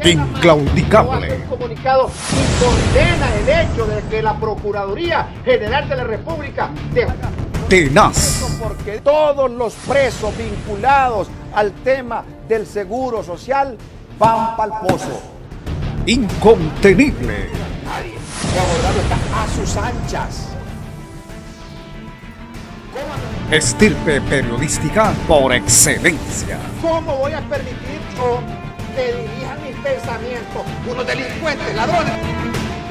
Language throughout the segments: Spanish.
Inclaudicable. Un comunicado y condena el hecho de que la Procuraduría General de la República Tenaz. porque todos los presos vinculados al tema del seguro social van pa'l pozo. Incontenible. Nadie. El abogado está a sus anchas. Estirpe periodística por excelencia. ¿Cómo voy a permitir yo que dirijan mis pensamientos unos delincuentes, ladrones?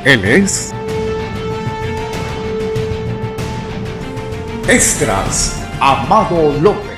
Él es Esdras Amado López.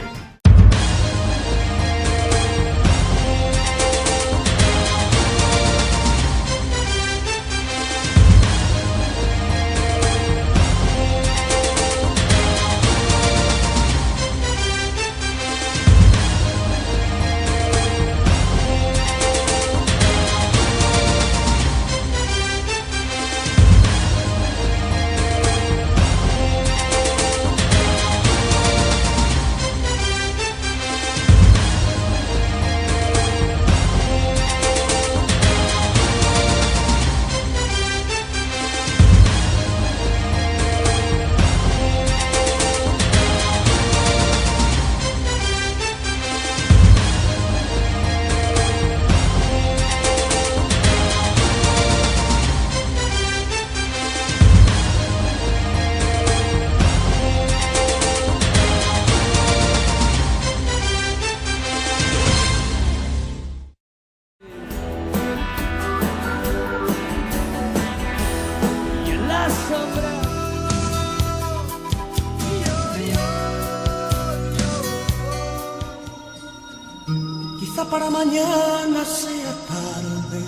Quizá para mañana sea tarde.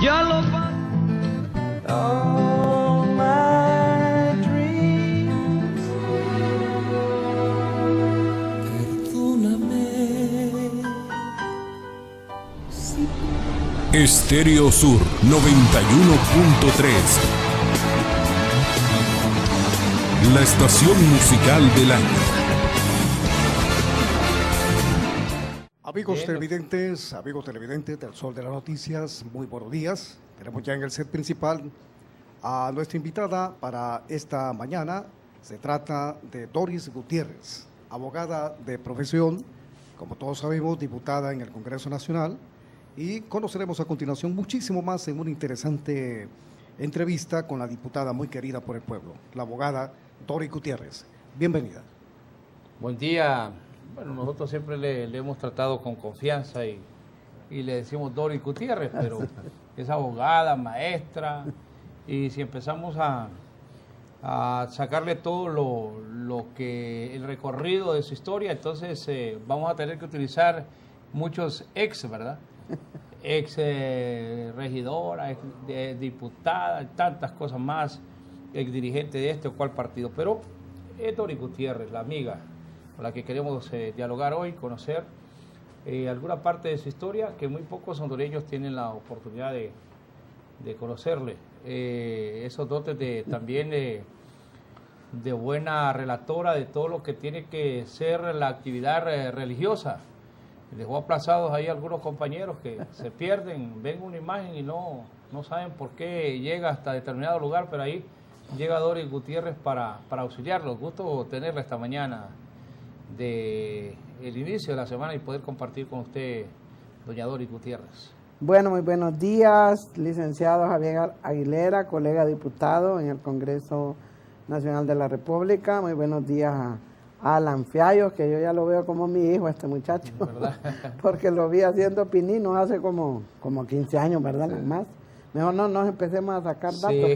Ya lo all my dreams. Perdóname. Estéreo Sur 91.3. La estación musical del año. Amigos televidentes del Sol de las Noticias, muy buenos días. Tenemos ya en el set principal a nuestra invitada para esta mañana. Se trata de Doris Gutiérrez, abogada de profesión, como todos sabemos, diputada en el Congreso Nacional, y conoceremos a continuación muchísimo más en una interesante entrevista con la diputada muy querida por el pueblo, la abogada Doris Gutiérrez. Bienvenida. Buen día. Bueno, nosotros siempre le hemos tratado con confianza y le decimos Doris Gutiérrez, pero es abogada, maestra, y si empezamos a sacarle todo lo que el recorrido de su historia, entonces vamos a tener que utilizar muchos ex, ¿verdad? Ex regidora, ex diputada, tantas cosas más, ex dirigente de este o cual partido, pero es Doris Gutiérrez, la amiga con la que queremos dialogar hoy, conocer alguna parte de su historia que muy pocos hondureños tienen la oportunidad de conocerle. Esos dotes también de buena relatora de todo lo que tiene que ser la actividad religiosa. Dejó aplazados ahí algunos compañeros que se pierden, ven una imagen y no saben por qué llega hasta determinado lugar, pero ahí llega Doris Gutiérrez para auxiliarlos. Gusto tenerla esta mañana de el inicio de la semana y poder compartir con usted, doña Doris Gutiérrez. Bueno, muy buenos días, licenciado Javier Aguilera, colega diputado en el Congreso Nacional de la República. Muy buenos días a Alan Fiallos, que yo ya lo veo como mi hijo, este muchacho, porque lo vi haciendo pininos hace como 15 años, ¿verdad? Sí. Más. Mejor no nos empecemos a sacar datos. Sí.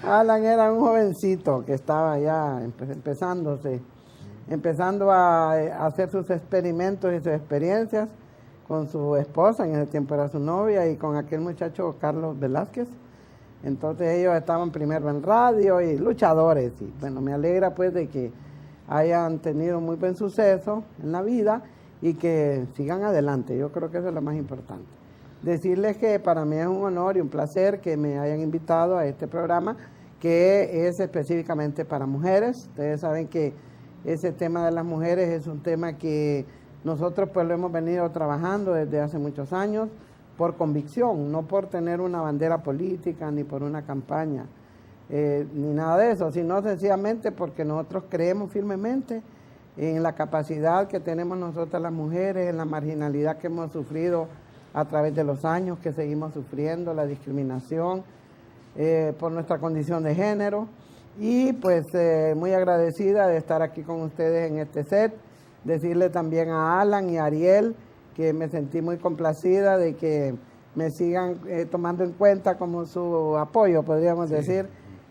Alan era un jovencito que estaba ya empezando a hacer sus experimentos y sus experiencias con su esposa, en ese tiempo era su novia, y con aquel muchacho Carlos Velázquez. Entonces ellos estaban primero en radio y luchadores, y bueno, me alegra pues de que hayan tenido muy buen suceso en la vida y que sigan adelante. Yo creo que eso es lo más importante. Decirles que para mí es un honor y un placer que me hayan invitado a este programa, que es específicamente para mujeres. Ustedes saben que ese tema de las mujeres es un tema que nosotros pues lo hemos venido trabajando desde hace muchos años por convicción, no por tener una bandera política ni por una campaña, ni nada de eso, sino sencillamente porque nosotros creemos firmemente en la capacidad que tenemos nosotras las mujeres, en la marginalidad que hemos sufrido a través de los años, que seguimos sufriendo, la discriminación por nuestra condición de género. Y pues muy agradecida de estar aquí con ustedes en este set, decirle también a Alan y a Ariel que me sentí muy complacida de que me sigan tomando en cuenta como su apoyo, podríamos decir,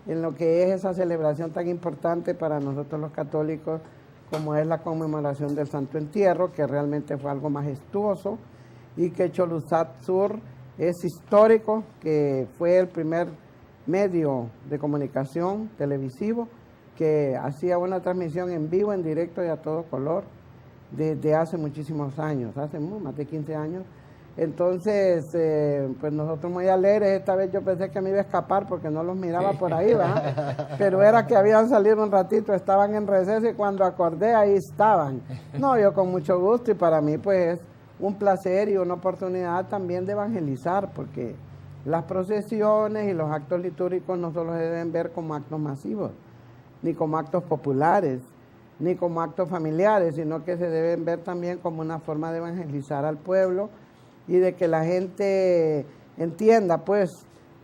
en lo que es esa celebración tan importante para nosotros los católicos como es la conmemoración del Santo Entierro, que realmente fue algo majestuoso, y que Cholusat Sur es histórico, que fue el primer medio de comunicación televisivo que hacía una transmisión en vivo, en directo y a todo color desde hace muchísimos años, hace más de 15 años. Entonces, pues nosotros muy alegres, esta vez yo pensé que me iba a escapar porque no los miraba por ahí, ¿verdad? Pero era que habían salido un ratito, estaban en receso y cuando acordé ahí estaban. No, yo con mucho gusto y para mí pues es un placer y una oportunidad también de evangelizar, porque las procesiones y los actos litúrgicos no solo se deben ver como actos masivos, ni como actos populares, ni como actos familiares, sino que se deben ver también como una forma de evangelizar al pueblo y de que la gente entienda pues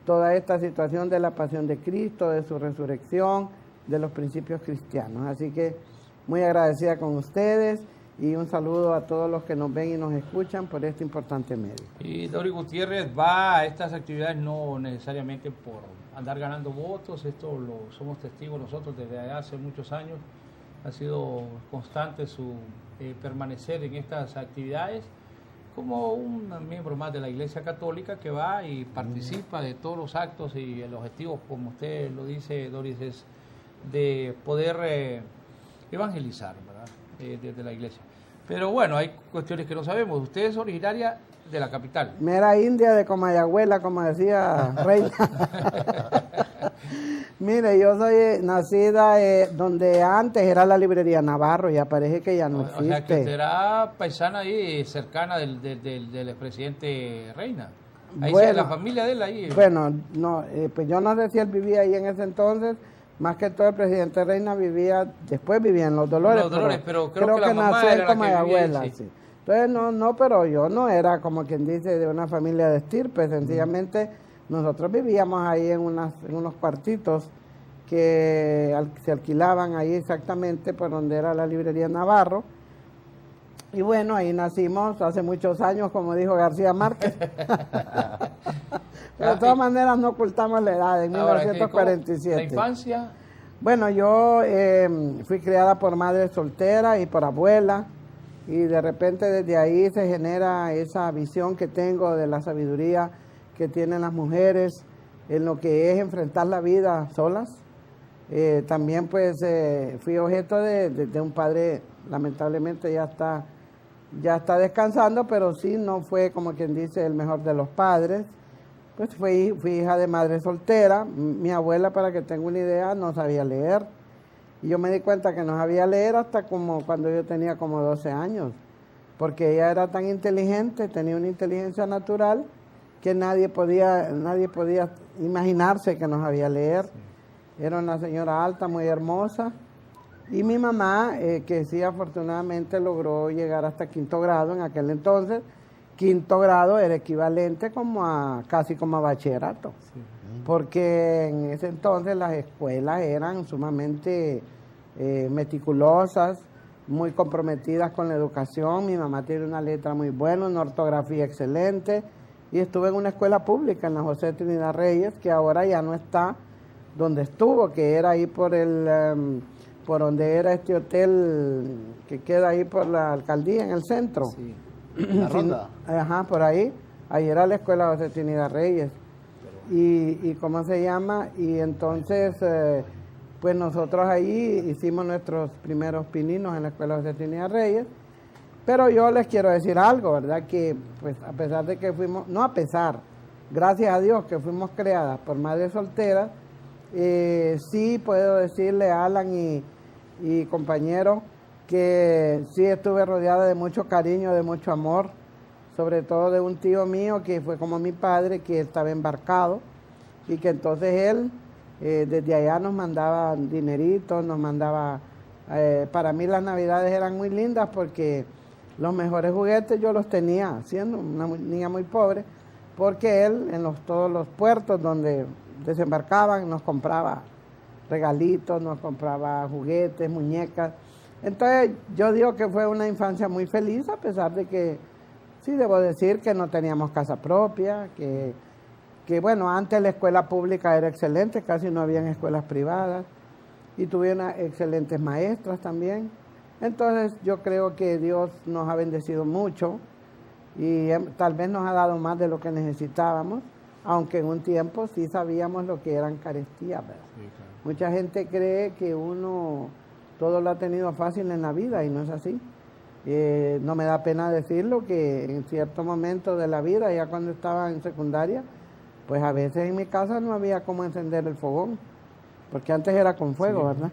toda esta situación de la pasión de Cristo, de su resurrección, de los principios cristianos. Así que muy agradecida con ustedes y un saludo a todos los que nos ven y nos escuchan por este importante medio. Y Doris Gutiérrez va a estas actividades no necesariamente por andar ganando votos, esto lo somos testigos nosotros desde hace muchos años, ha sido constante su permanecer en estas actividades como un miembro más de la Iglesia Católica que va y participa de todos los actos, y el objetivo, como usted lo dice, Doris, es de poder evangelizar, ¿verdad? Desde la Iglesia. Pero bueno, hay cuestiones que no sabemos. Usted es originaria de la capital. Mera India de Comayagüela, como decía Reina. Mire, yo soy nacida donde antes era la librería Navarro, ya parece que ya no existe. O sea, que será paisana ahí, cercana del expresidente Reina. Ahí Bueno, la familia de él ahí. Bueno, no, pues yo no sé si él vivía ahí en ese entonces. Más que todo el presidente Reina después vivía en Los Dolores. Los Dolores, pero creo que la mamá nació era en Comayagüela, la que vivía, sí. Entonces no, pero yo no era como quien dice de una familia de estirpe, sencillamente nosotros vivíamos ahí en unos cuartitos que se alquilaban ahí exactamente por donde era la librería Navarro. Y bueno, ahí nacimos hace muchos años, como dijo García Márquez. Pero de todas maneras no ocultamos la edad, en 1947. ¿La infancia? Bueno, yo fui criada por madre soltera y por abuela, y de repente desde ahí se genera esa visión que tengo de la sabiduría que tienen las mujeres en lo que es enfrentar la vida solas. También pues fui objeto de un padre, lamentablemente ya está descansando, pero sí no fue como quien dice el mejor de los padres. Pues fui hija de madre soltera. Mi abuela, para que tenga una idea, no sabía leer. Y yo me di cuenta que no sabía leer hasta como cuando yo tenía como 12 años. Porque ella era tan inteligente, tenía una inteligencia natural, que nadie podía imaginarse que no sabía leer. Era una señora alta, muy hermosa. Y mi mamá, que sí afortunadamente logró llegar hasta 5º grado en aquel entonces. 5º grado era equivalente casi como a bachillerato, porque en ese entonces las escuelas eran sumamente meticulosas, muy comprometidas con la educación. Mi mamá tiene una letra muy buena, una ortografía excelente, y estuve en una escuela pública en la José Trinidad Reyes, que ahora ya no está donde estuvo, que era ahí por donde era este hotel que queda ahí por la alcaldía en el centro. Sí. La Ronda. Ajá, por ahí era la escuela José Trinidad Reyes. Y ¿cómo se llama? Y entonces, pues nosotros ahí hicimos nuestros primeros pininos en la escuela José Trinidad Reyes. Pero yo les quiero decir algo, ¿verdad? Que pues a pesar de que gracias a Dios que fuimos creadas por madres solteras, sí puedo decirle a Alan y compañero, que sí estuve rodeada de mucho cariño, de mucho amor, sobre todo de un tío mío que fue como mi padre, que estaba embarcado y que entonces él desde allá nos mandaba dineritos, nos mandaba, para mí las navidades eran muy lindas porque los mejores juguetes yo los tenía, siendo una niña muy pobre, porque él en todos los puertos donde desembarcaban nos compraba regalitos, nos compraba juguetes, muñecas. Entonces yo digo que fue una infancia muy feliz, a pesar de que sí debo decir que no teníamos casa propia, que bueno, antes la escuela pública era excelente, casi no habían escuelas privadas, y tuve unas excelentes maestras también. Entonces yo creo que Dios nos ha bendecido mucho y tal vez nos ha dado más de lo que necesitábamos, aunque en un tiempo sí sabíamos lo que eran carestías, ¿verdad? Sí, claro. Mucha gente cree que uno todo lo ha tenido fácil en la vida y no es así. No me da pena decirlo que en cierto momento de la vida, ya cuando estaba en secundaria, pues a veces en mi casa no había cómo encender el fogón, porque antes era con fuego, sí, ¿verdad?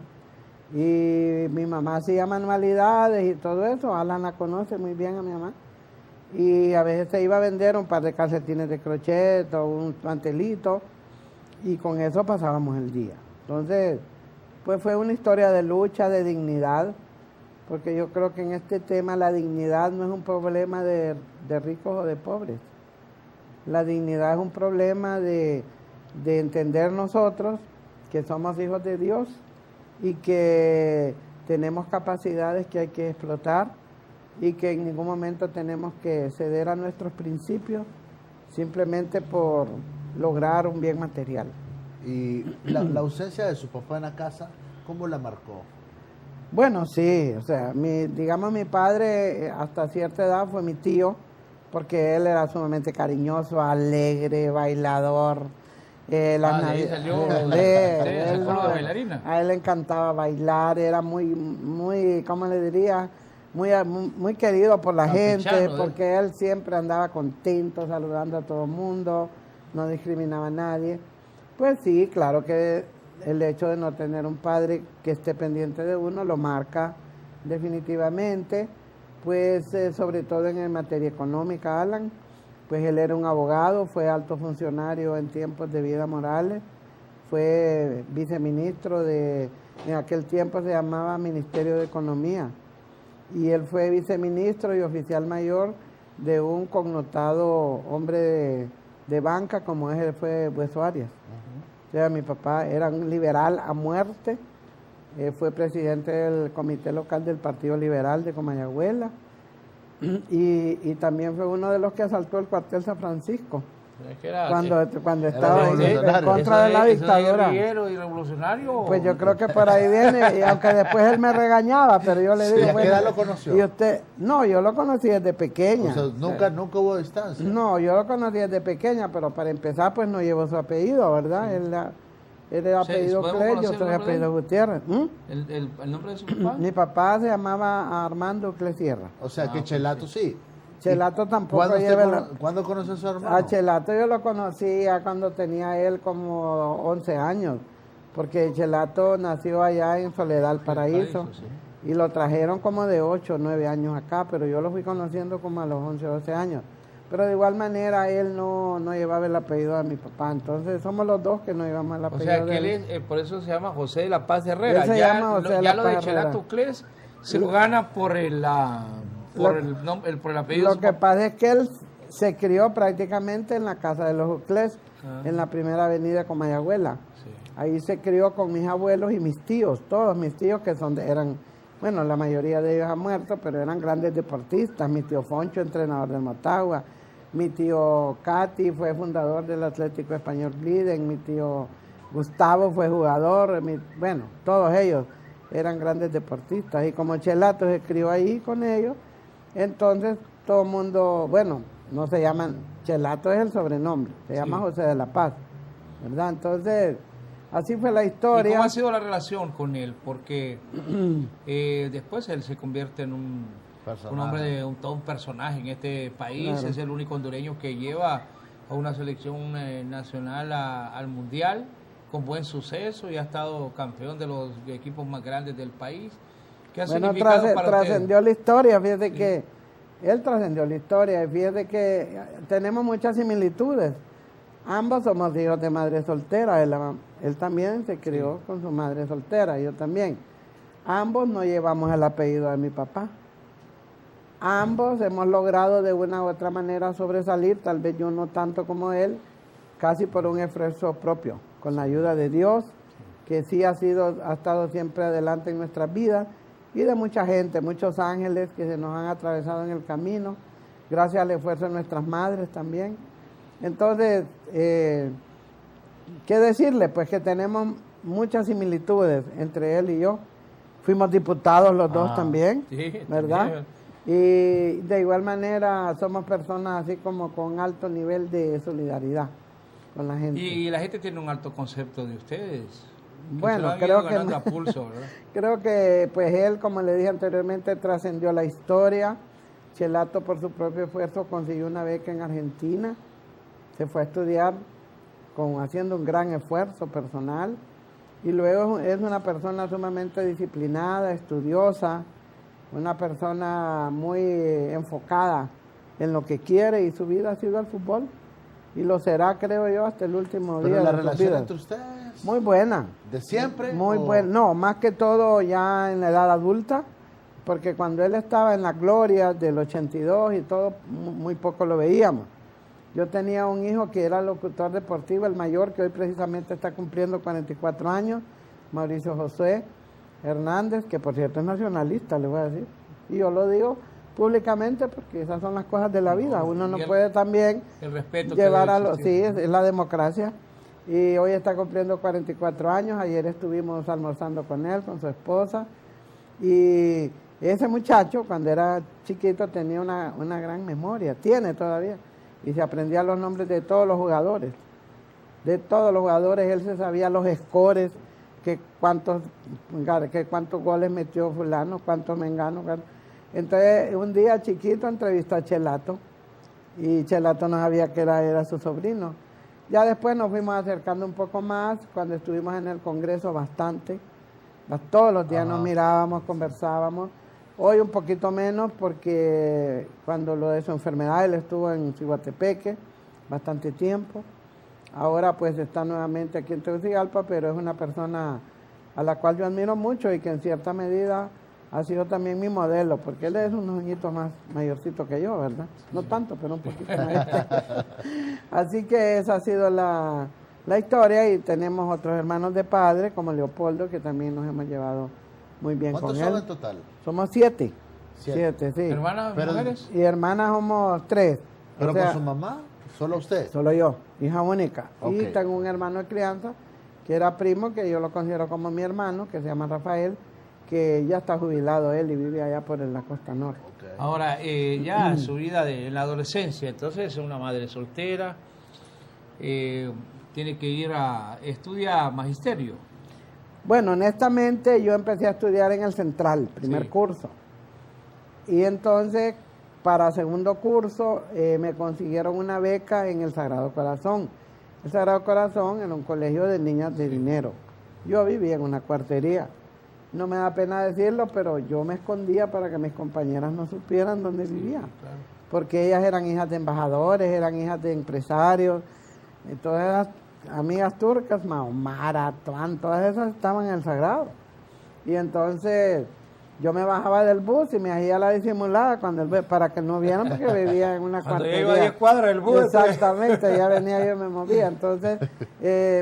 Y mi mamá hacía manualidades y todo eso, Alan la conoce muy bien a mi mamá, y a veces se iba a vender un par de calcetines de crochet o un mantelito, y con eso pasábamos el día. Entonces, pues fue una historia de lucha, de dignidad, porque yo creo que en este tema la dignidad no es un problema de ricos o de pobres. La dignidad es un problema de entender nosotros que somos hijos de Dios y que tenemos capacidades que hay que explotar y que en ningún momento tenemos que ceder a nuestros principios simplemente por lograr un bien material. Y la ausencia de su papá en la casa, ¿cómo la marcó? Bueno, sí, o sea, digamos mi padre hasta cierta edad fue mi tío, porque él era sumamente cariñoso, alegre, bailador. De ahí salió la bailarina. A él le encantaba bailar, era muy, ¿cómo le diría? Muy querido por la gente, porque él siempre andaba contento, saludando a todo el mundo, no discriminaba a nadie. Pues sí, claro que el hecho de no tener un padre que esté pendiente de uno lo marca definitivamente, pues sobre todo en materia económica, Alan, pues él era un abogado, fue alto funcionario en tiempos de Vida Morales, fue viceministro en aquel tiempo se llamaba Ministerio de Economía, y él fue viceministro y oficial mayor de un connotado hombre de banca como fue Hueso Arias. O sea, mi papá era un liberal a muerte, fue presidente del comité local del Partido Liberal de Comayagüela y también fue uno de los que asaltó el cuartel San Francisco. Cuando estaba en contra de la dictadura. ¿Y revolucionario? Pues yo creo que por ahí viene, y aunque después él me regañaba, pero yo le digo, ¿Y a qué edad lo conoció? ¿Y usted? No, yo lo conocí desde pequeña. O sea, nunca hubo distancia. No, yo lo conocí desde pequeña, pero para empezar, pues no llevo su apellido, ¿verdad? Sí. Él era apellido Clés, yo soy apellido Gutiérrez. ¿El nombre de su papá? Mi papá se llamaba Armando Clés Sierra. O sea, que Chelato sí. Chelato tampoco ¿Cuándo conoció a su hermano? A Chelato yo lo conocí ya cuando tenía él como 11 años, porque Chelato nació allá en Soledad, Paraíso, sí. Y lo trajeron como de 8 o 9 años acá, pero yo lo fui conociendo como a los 11 o 12 años. Pero de igual manera él no llevaba el apellido de mi papá, entonces somos los dos que no llevamos el apellido. O sea, que él por eso se llama José de la Paz Herrera. Ya lo de Chelato Clés se lo gana por el apellido. Lo que pasa es que él se crió prácticamente en la casa de los Uclés, en la primera avenida de Comayagüela. Sí. Ahí se crió con mis abuelos y mis tíos, todos mis tíos que eran, bueno, la mayoría de ellos han muerto, pero eran grandes deportistas. Mi tío Foncho, entrenador del Motagua. Mi tío Cati fue fundador del Atlético Español Gliden. Mi tío Gustavo fue jugador. Bueno, todos ellos eran grandes deportistas. Y como Chelato se crió ahí con ellos, entonces todo el mundo, bueno, no se llaman, Chelato es el sobrenombre, se llama José de la Paz, ¿verdad? Entonces, así fue la historia. ¿Y cómo ha sido la relación con él? Porque después él se convierte en un hombre, todo un personaje en este país, claro. Es el único hondureño que lleva a una selección nacional al Mundial con buen suceso y ha estado campeón de los equipos más grandes del país. ¿Qué ha Bueno, significado para trascendió usted? la historia, fíjate que él trascendió la historia, y fíjate que tenemos muchas similitudes. Ambos somos hijos de madre soltera, él también se crió con su madre soltera, yo también. Ambos no llevamos el apellido de mi papá. Ambos hemos logrado de una u otra manera sobresalir, tal vez yo no tanto como él, casi por un esfuerzo propio, con la ayuda de Dios, que sí ha estado siempre adelante en nuestras vidas, y de mucha gente, muchos ángeles que se nos han atravesado en el camino, gracias al esfuerzo de nuestras madres también. Entonces, ¿qué decirle? Pues que tenemos muchas similitudes entre él y yo. Fuimos diputados los dos también, sí, ¿verdad? también. Y de igual manera somos personas así como con alto nivel de solidaridad con la gente. Y la gente tiene un alto concepto de ustedes. Bueno, se lo han creo ido que ganando a pulso, ¿verdad? creo que pues él, como le dije anteriormente, trascendió la historia. Chelato por su propio esfuerzo consiguió una beca en Argentina, se fue a estudiar haciendo un gran esfuerzo personal, y luego es una persona sumamente disciplinada, estudiosa, una persona muy enfocada en lo que quiere, y su vida ha sido el fútbol, y lo será, creo yo, hasta el último día Pero la de su relación vida. entre ustedes, Muy buena. ¿de siempre? Muy o- buena. No, más que todo ya en la edad adulta, porque cuando él estaba en la gloria del 82 y todo, muy poco lo veíamos. Yo tenía un hijo que era locutor deportivo, el mayor, que hoy precisamente está cumpliendo 44 años, Mauricio José Hernández, que por cierto es nacionalista, le voy a decir. Y yo lo digo públicamente porque esas son las cosas de la vida. Uno no y el- puede también El respeto que llevar debe a los... Sí, existir. es la democracia. Y hoy está cumpliendo 44 años. Ayer estuvimos almorzando con él, con su esposa. Y ese muchacho, cuando era chiquito, tenía una gran memoria. Tiene todavía. Y se aprendía los nombres de todos los jugadores. De todos los jugadores, él se sabía los scores, que cuántos goles metió fulano, cuántos menganos. Entonces, un día chiquito entrevistó a Chelato, y Chelato no sabía que era su sobrino. Ya después nos fuimos acercando un poco más, cuando estuvimos en el Congreso bastante. Todos los días nos mirábamos, conversábamos. Hoy un poquito menos, porque cuando lo de su enfermedad él estuvo en Ciguatepeque bastante tiempo. Ahora pues está nuevamente aquí en Tegucigalpa, pero es una persona a la cual yo admiro mucho y que en cierta medida ha sido también mi modelo, porque él es unos añitos más mayorcito que yo, ¿verdad? No tanto, pero un poquito más. Así que esa ha sido la historia, y tenemos otros hermanos de padre, como Leopoldo, que también nos hemos llevado muy bien con ¿Cuántos él. son en total? Somos 7. Siete. 7, sí. ¿Hermanas, Pero- mujeres? Y hermanas somos 3. ¿Pero O sea, con su mamá? ¿Solo usted? solo yo, hija única. Y Ok. tengo un hermano de crianza, que era primo, que yo lo considero como mi hermano, que se llama Rafael, que ya está jubilado él y vive allá por la costa norte. Ok. Ahora, ya su vida en la adolescencia, entonces es una madre soltera, tiene que ir a estudiar magisterio. Bueno, honestamente yo empecé a estudiar en el Central, primer Sí. curso. Y entonces, para segundo curso, me consiguieron una beca en el Sagrado Corazón. El Sagrado Corazón era un colegio de niñas de dinero. Yo vivía en una cuartería. No me da pena decirlo, pero yo me escondía para que mis compañeras no supieran dónde vivía. Claro. Porque ellas eran hijas de embajadores, eran hijas de empresarios. Y todas las amigas turcas, Mahomara, Tuan, todas esas estaban en el Sagrado. Y entonces yo me bajaba del bus y me hacía la disimulada para que no vieran, porque vivía en una Cuando ya cuartería. iba a 10 cuadras del bus, Exactamente, ya venía yo y me movía. Entonces,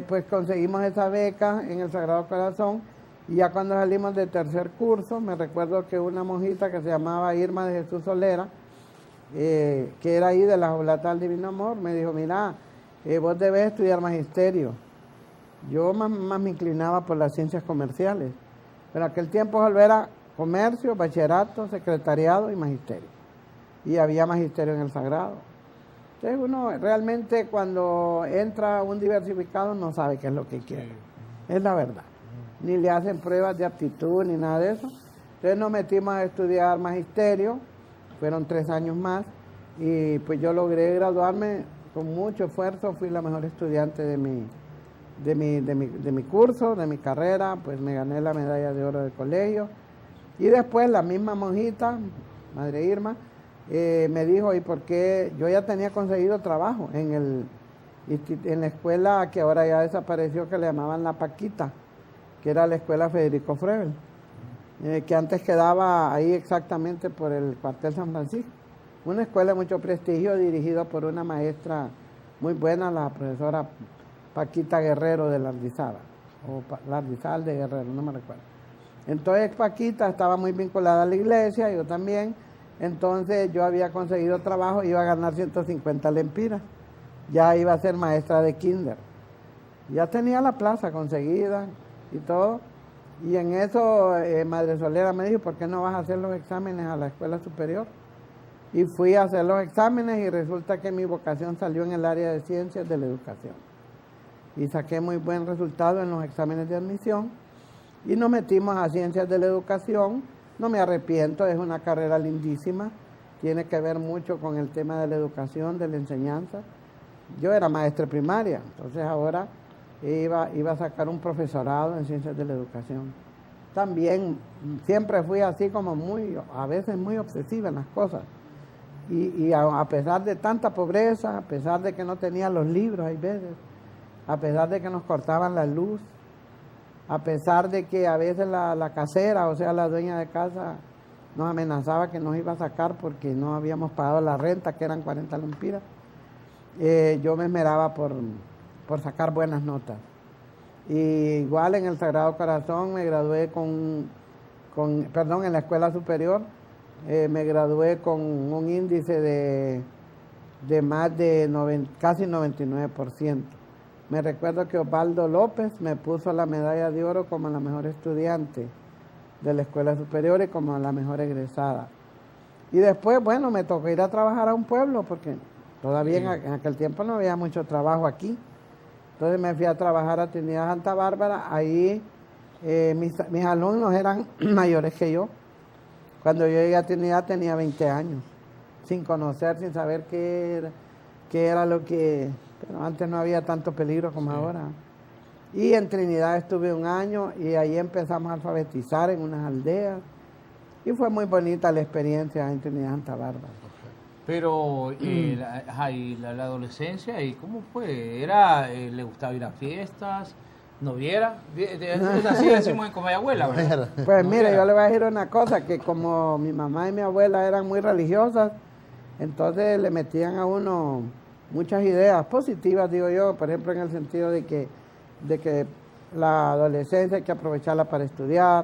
pues conseguimos esa beca en el Sagrado Corazón. Y ya cuando salimos de tercer curso, me recuerdo que una monjita que se llamaba Irma de Jesús Solera, que era ahí de la Oblata del Divino Amor, me dijo: mira, vos debes estudiar magisterio. Yo más me inclinaba por las ciencias comerciales, pero en aquel tiempo era comercio, bachillerato, secretariado y magisterio. Y había magisterio en el Sagrado. Entonces uno realmente, cuando entra a un diversificado, no sabe qué es lo que quiere. Es la verdad. Ni le hacen pruebas de aptitud ni nada de eso. Entonces nos metimos a estudiar magisterio, fueron 3 años más, y pues yo logré graduarme con mucho esfuerzo, fui la mejor estudiante de de mi curso, de mi carrera, pues me gané la medalla de oro del colegio. Y después la misma monjita, Madre Irma, me dijo, ¿y por qué? Yo ya tenía conseguido trabajo en la escuela que ahora ya desapareció, que le llamaban La Paquita, que era la escuela Federico Frebel, que antes quedaba ahí exactamente por el cuartel San Francisco. Una escuela de mucho prestigio, dirigida por una maestra muy buena, la profesora Paquita Guerrero de Lardizada, o Lardizal de Guerrero, no me recuerdo. Entonces Paquita estaba muy vinculada a la iglesia, yo también. Entonces yo había conseguido trabajo, iba a ganar 150 lempiras. Ya iba a ser maestra de kinder. Ya tenía la plaza conseguida y todo. Y en eso Madre Solera me dijo, ¿por qué no vas a hacer los exámenes a la escuela superior? Y fui a hacer los exámenes y resulta que mi vocación salió en el área de ciencias de la educación. Y saqué muy buen resultado en los exámenes de admisión. Y nos metimos a ciencias de la educación. No me arrepiento, es una carrera lindísima. Tiene que ver mucho con el tema de la educación, de la enseñanza. Yo era maestra primaria, entonces ahora iba a sacar un profesorado en ciencias de la educación. También siempre fui así como a veces muy obsesiva en las cosas. Y a pesar de tanta pobreza, a pesar de que no tenía los libros, hay veces, a pesar de que nos cortaban la luz, a pesar de que a veces la casera, o sea, la dueña de casa, nos amenazaba que nos iba a sacar porque no habíamos pagado la renta, que eran 40 lempiras. Yo me esmeraba por sacar buenas notas. Y igual en el Sagrado Corazón me gradué en la escuela superior, me gradué con un índice de más de casi 99%. Me recuerdo que Osvaldo López me puso la medalla de oro como la mejor estudiante de la escuela superior y como la mejor egresada. Y después, bueno, me tocó ir a trabajar a un pueblo porque todavía en aquel tiempo no había mucho trabajo aquí. Entonces me fui a trabajar a Trinidad Santa Bárbara. Ahí mis alumnos eran mayores que yo. Cuando yo llegué a Trinidad tenía 20 años, sin conocer, sin saber qué era lo que... Pero antes no había tanto peligro como ahora. Y en Trinidad estuve 1 año y ahí empezamos a alfabetizar en unas aldeas. Y fue muy bonita la experiencia en Trinidad Santa Bárbara. Pero, y la adolescencia, ¿y cómo fue? ¿Le gustaba ir a fiestas? ¿Noviera? Así decimos en Comayagüela, ¿verdad? Pues mire, yo le voy a decir una cosa, que como mi mamá y mi abuela eran muy religiosas, entonces le metían a uno muchas ideas positivas, digo yo, por ejemplo en el sentido de que la adolescencia hay que aprovecharla para estudiar,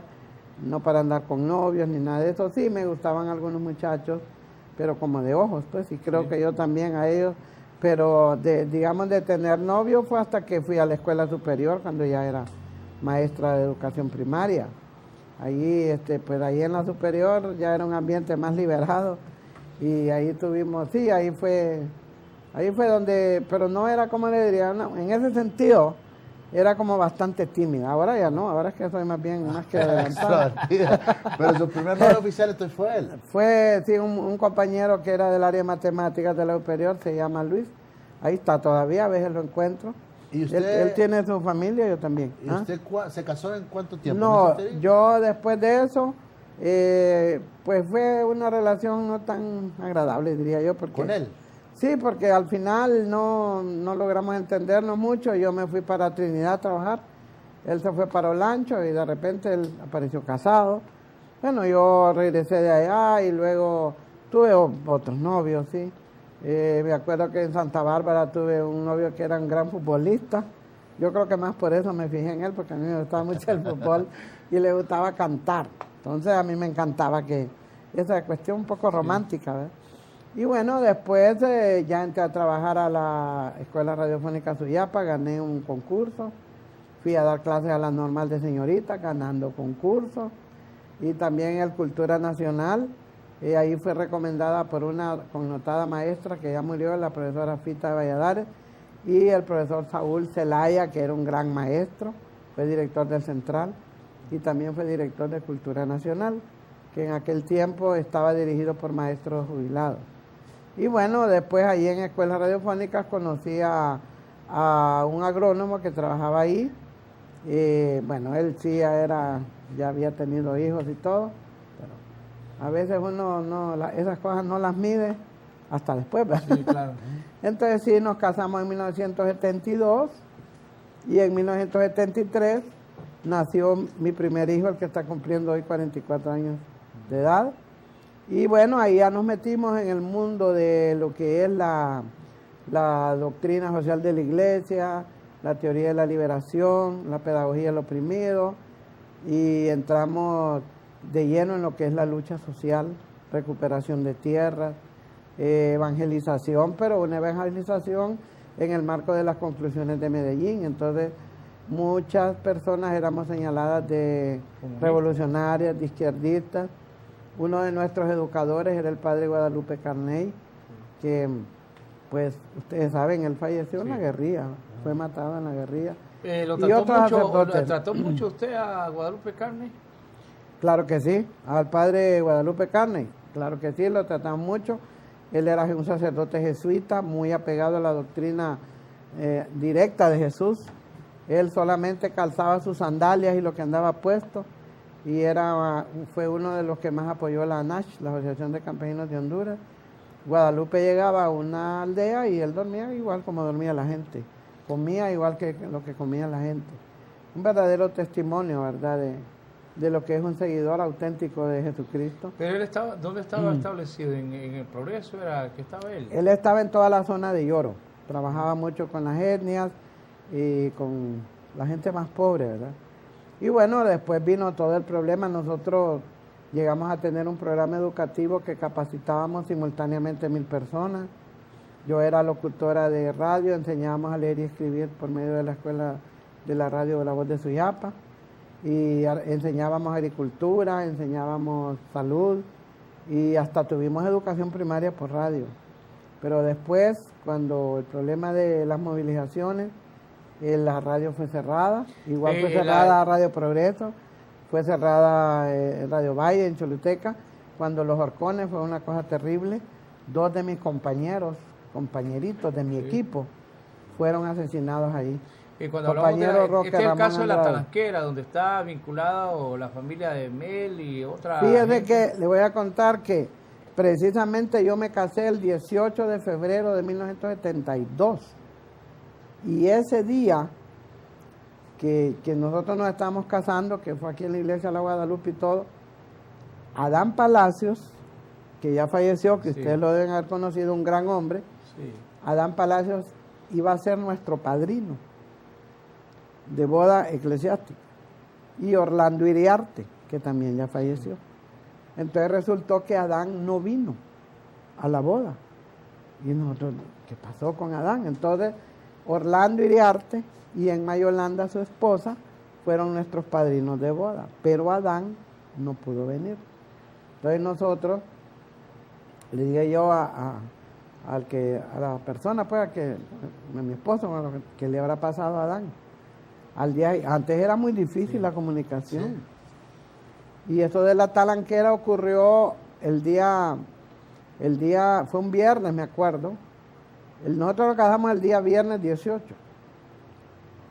no para andar con novios ni nada de eso. Sí, me gustaban algunos muchachos, pero como de ojos, pues, y creo que yo también a ellos, pero digamos de tener novio fue hasta que fui a la escuela superior, cuando ya era maestra de educación primaria. Allí, pues ahí en la superior ya era un ambiente más liberado, y ahí tuvimos, sí, ahí fue donde, pero no era como le diría, no, en ese sentido, era como bastante tímida. Ahora ya no, ahora es que soy más que adelantada. Pero su primer novio oficial entonces fue él. Fue, sí, un compañero que era del área de matemáticas de la superior, se llama Luis. Ahí está todavía, a veces lo encuentro. ¿Y usted, él tiene su familia, yo también. ¿Y usted se casó en cuánto tiempo? No, yo después de eso, pues fue una relación no tan agradable, diría yo. Porque, ¿con él? Sí, porque al final no logramos entendernos mucho. Yo me fui para Trinidad a trabajar, él se fue para Olancho y de repente él apareció casado. Bueno, yo regresé de allá y luego tuve otros novios, sí. Me acuerdo que en Santa Bárbara tuve un novio que era un gran futbolista. Yo creo que más por eso me fijé en él, porque a mí me gustaba mucho el fútbol y le gustaba cantar. Entonces a mí me encantaba que esa cuestión un poco romántica, ¿verdad? Y bueno, después ya entré a trabajar a la Escuela Radiofónica Suyapa, gané un concurso, fui a dar clases a la Normal de Señoritas, ganando concursos, y también el Cultura Nacional, ahí fue recomendada por una connotada maestra que ya murió, la profesora Fita de Valladares, y el profesor Saúl Zelaya, que era un gran maestro, fue director del Central, y también fue director de Cultura Nacional, que en aquel tiempo estaba dirigido por maestros jubilados. Y bueno, después allí en escuelas radiofónicas conocí a a un agrónomo que trabajaba ahí. Bueno, él sí ya había tenido hijos y todo, pero a veces uno esas cosas no las mide hasta después, ¿verdad? Sí, claro. Entonces sí, nos casamos en 1972 y en 1973 nació mi primer hijo, el que está cumpliendo hoy 44 años de edad. Y bueno, ahí ya nos metimos en el mundo de lo que es la doctrina social de la iglesia, la teoría de la liberación, la pedagogía del oprimido, y entramos de lleno en lo que es la lucha social, recuperación de tierras, evangelización, pero una evangelización en el marco de las conclusiones de Medellín. Entonces, muchas personas éramos señaladas de revolucionarias, de izquierdistas. Uno de nuestros educadores era el padre Guadalupe Carney, que, pues, ustedes saben, él falleció en la guerrilla, fue matado en la guerrilla. ¿Lo trató mucho usted a Guadalupe Carney? Claro que sí, al padre Guadalupe Carney, claro que sí, lo tratamos mucho. Él era un sacerdote jesuita, muy apegado a la doctrina directa de Jesús. Él solamente calzaba sus sandalias y lo que andaba puesto, y fue uno de los que más apoyó la ANACH, la Asociación de Campesinos de Honduras. Guadalupe llegaba a una aldea y él dormía igual como dormía la gente, comía igual que lo que comía la gente. Un verdadero testimonio, ¿verdad?, de lo que es un seguidor auténtico de Jesucristo. Pero él ¿dónde estaba establecido? ¿En el Progreso era que estaba él? Él estaba en toda la zona de Lloro, trabajaba mucho con las etnias y con la gente más pobre, ¿verdad? Y bueno, después vino todo el problema. Nosotros llegamos a tener un programa educativo que capacitábamos simultáneamente 1000 personas. Yo era locutora de radio, enseñábamos a leer y escribir por medio de la escuela de la radio de La Voz de Suyapa, y enseñábamos agricultura, enseñábamos salud, y hasta tuvimos educación primaria por radio. Pero después, cuando el problema de las movilizaciones, la radio fue cerrada, igual fue cerrada Radio Progreso, fue cerrada Radio Valle en Choluteca. Cuando los horcones fue una cosa terrible. 2 de mis compañeritos de mi equipo, fueron asesinados ahí. Y cuando hablamos este es el caso de la Talanquera, donde está vinculada la familia de Mel y otra. Fíjese que le voy a contar que precisamente yo me casé el 18 de febrero de 1972. Y ese día que nosotros nos estábamos casando, que fue aquí en la iglesia de la Guadalupe y todo, Adán Palacios, que ya falleció, que ustedes lo deben haber conocido, un gran hombre, Adán Palacios iba a ser nuestro padrino de boda eclesiástica, y Orlando Iriarte, que también ya falleció. Entonces resultó que Adán no vino a la boda. Y nosotros, ¿qué pasó con Adán? Entonces, Orlando Iriarte y Emma Yolanda, su esposa, fueron nuestros padrinos de boda, pero Adán no pudo venir. Entonces nosotros, le dije yo a la persona, pues, a mi esposo, que le habrá pasado a Adán. Antes era muy difícil la comunicación. Sí. Y eso de la Talanquera ocurrió el día, fue un viernes, me acuerdo. Nosotros nos casamos el día viernes 18.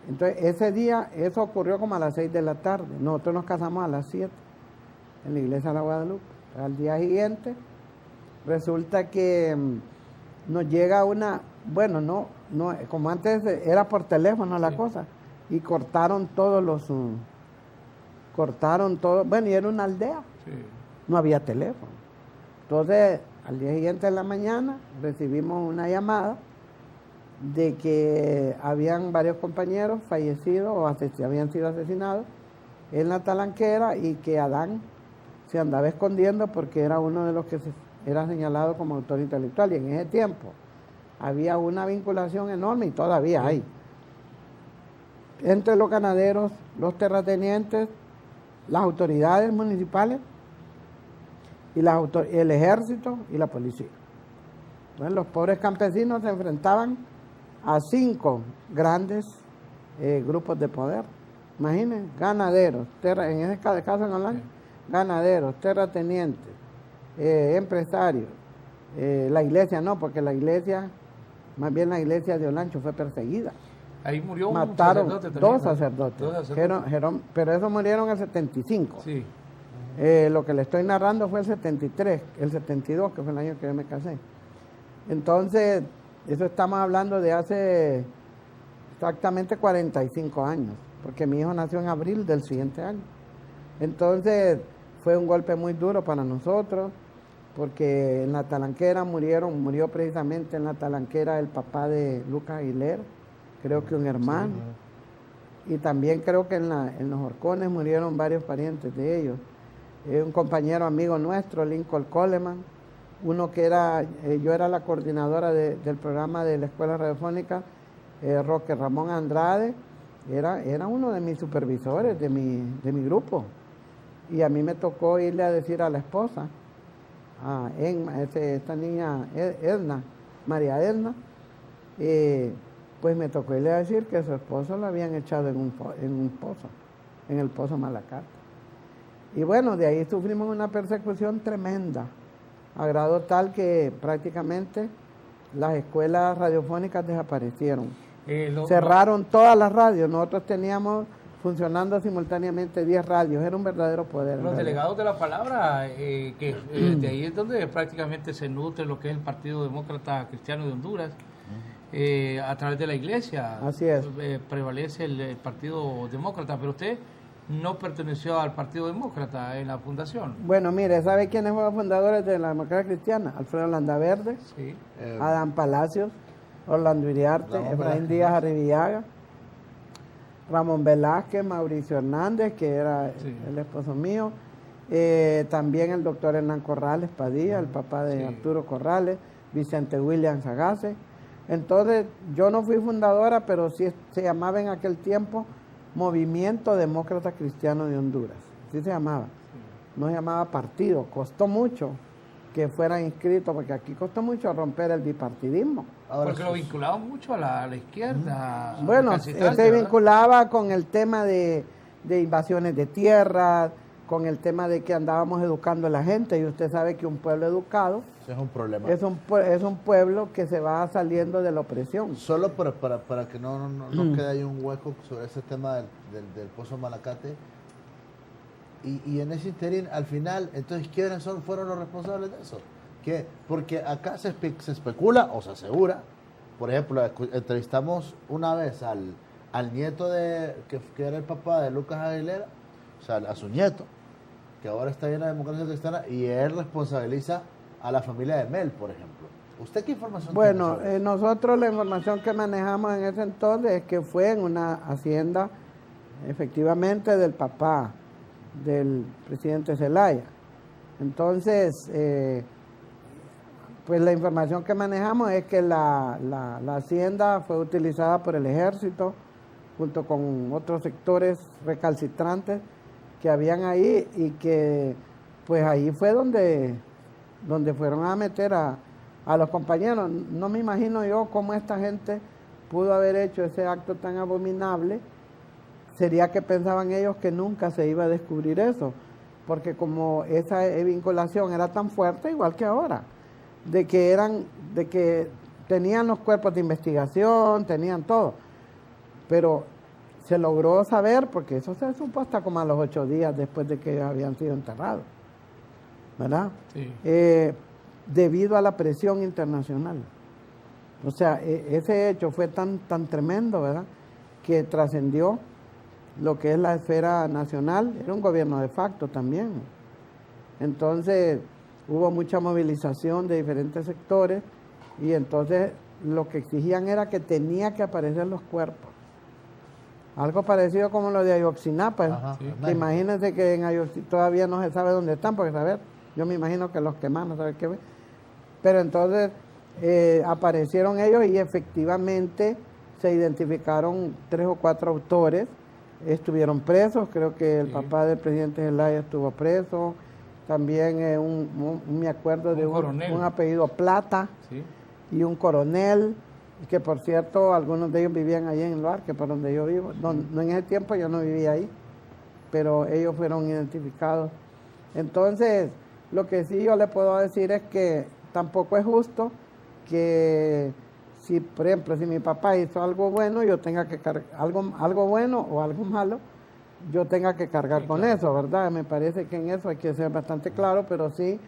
Entonces, ese día, eso ocurrió como a las 6 de la tarde. Nosotros nos casamos a las 7 en la iglesia de la Guadalupe. Al día siguiente, resulta que nos llega no, como antes era por teléfono la cosa, y cortaron todo, bueno, y era una aldea, no había teléfono. Entonces, al día siguiente de la mañana, recibimos una llamada de que habían varios compañeros fallecidos o habían sido asesinados en la Talanquera, y que Adán se andaba escondiendo porque era uno de los que era señalado como autor intelectual. Y en ese tiempo había una vinculación enorme, y todavía hay, entre los ganaderos, los terratenientes, las autoridades municipales, y el ejército y la policía. Entonces, los pobres campesinos se enfrentaban a 5 grandes grupos de poder. Imaginen, ganaderos, en ese caso en Olancho, ganaderos, terratenientes, empresarios, la iglesia no, porque la iglesia, más bien la iglesia de Olancho fue perseguida. Ahí murió mataron un sacerdote dos también. sacerdotes. Dos sacerdotes. Pero esos murieron en el 75. Sí. Lo que le estoy narrando fue el 73, el 72, que fue el año que yo me casé. Entonces, eso estamos hablando de hace exactamente 45 años, porque mi hijo nació en abril del siguiente año. Entonces, fue un golpe muy duro para nosotros, porque en la Talanquera murió precisamente en la Talanquera el papá de Lucas Aguilera, creo que un hermano, y también creo que en los Horcones murieron varios parientes de ellos. Un compañero amigo nuestro, Lincoln Coleman, uno que yo era la coordinadora del programa de la Escuela Radiofónica, Roque Ramón Andrade, era uno de mis supervisores de mi grupo. Y a mí me tocó irle a decir a la esposa, a esta niña Edna, María Edna, pues me tocó irle a decir que su esposo lo habían echado en un pozo, en el pozo Malacate. Y bueno, de ahí sufrimos una persecución tremenda, a grado tal que prácticamente las escuelas radiofónicas desaparecieron. Cerraron todas las radios, nosotros teníamos funcionando simultáneamente 10 radios, era un verdadero poder. Los delegados de la palabra, de ahí es donde prácticamente se nutre lo que es el Partido Demócrata Cristiano de Honduras, a través de la iglesia. Así es. Prevalece el Partido Demócrata, pero usted no perteneció al Partido Demócrata en la fundación. Bueno, mire, ¿sabe quiénes fueron fundadores de la democracia cristiana? Alfredo Landaverde, Sí. Adán Palacios, Orlando Iriarte, Efraín Díaz Arribillaga, Ramón Velázquez, Mauricio Hernández, que era el esposo mío, también el doctor Hernán Corrales Padilla, el papá de Arturo Corrales, Vicente William Sagase. Entonces, yo no fui fundadora, pero sí se llamaba en aquel tiempo Movimiento Demócrata Cristiano de Honduras, así se llamaba, no se llamaba partido. Costó mucho que fueran inscritos, porque aquí costó mucho romper el bipartidismo. Porque lo vinculaban mucho a la izquierda. Bueno, se vinculaba con el tema de invasiones de tierras, con el tema de que andábamos educando a la gente, y usted sabe que un pueblo educado es un problema. Es un pueblo que se va saliendo de la opresión. Solo para que no quede ahí un hueco sobre ese tema del Pozo Malacate. Y en ese interín, al final, entonces, ¿quiénes fueron los responsables de eso? ¿Qué? Porque acá se especula o se asegura. Por ejemplo, entrevistamos una vez al nieto que era el papá de Lucas Aguilera, o sea, a su nieto, que ahora está en la democracia cristiana, y él responsabiliza a la familia de Mel, por ejemplo. ¿Usted qué información tiene sobre eso? Nosotros la información que manejamos en ese entonces es que fue en una hacienda, efectivamente, del papá del presidente Zelaya. Entonces, pues la información que manejamos es que la hacienda fue utilizada por el ejército, junto con otros sectores recalcitrantes que habían ahí, y que pues ahí fue donde fueron a meter a los compañeros. No me imagino yo cómo esta gente pudo haber hecho ese acto tan abominable. Sería que pensaban ellos que nunca se iba a descubrir eso, porque como esa vinculación era tan fuerte, igual que ahora, de que tenían los cuerpos de investigación, tenían todo, pero se logró saber, porque eso se supo hasta como a los 8 días después de que habían sido enterrados, ¿verdad? Sí. Debido a la presión internacional. O sea, ese hecho fue tan tremendo, ¿verdad?, que trascendió lo que es la esfera nacional. Era un gobierno de facto también. Entonces, hubo mucha movilización de diferentes sectores, y entonces lo que exigían era que tenía que aparecer los cuerpos. Algo parecido como lo de Ayotzinapa. Ajá, que imagínense que en Ayotzinapa todavía no se sabe dónde están, porque saber, yo me imagino que los quemaron, ¿sabe qué? Pero entonces aparecieron ellos, y efectivamente se identificaron 3 o 4 autores, estuvieron presos. Creo que el papá del presidente Zelaya estuvo preso, también me acuerdo de un apellido Plata, y un coronel, que por cierto algunos de ellos vivían allí en el Luarque, por donde yo vivo. No, en ese tiempo yo no vivía ahí, pero ellos fueron identificados. Entonces, lo que sí yo le puedo decir es que tampoco es justo que si, por ejemplo, si mi papá hizo algo bueno, yo tenga que cargar, algo bueno o algo malo, yo tenga que cargar con eso, ¿verdad? Me parece que en eso hay que ser bastante claro, pero sí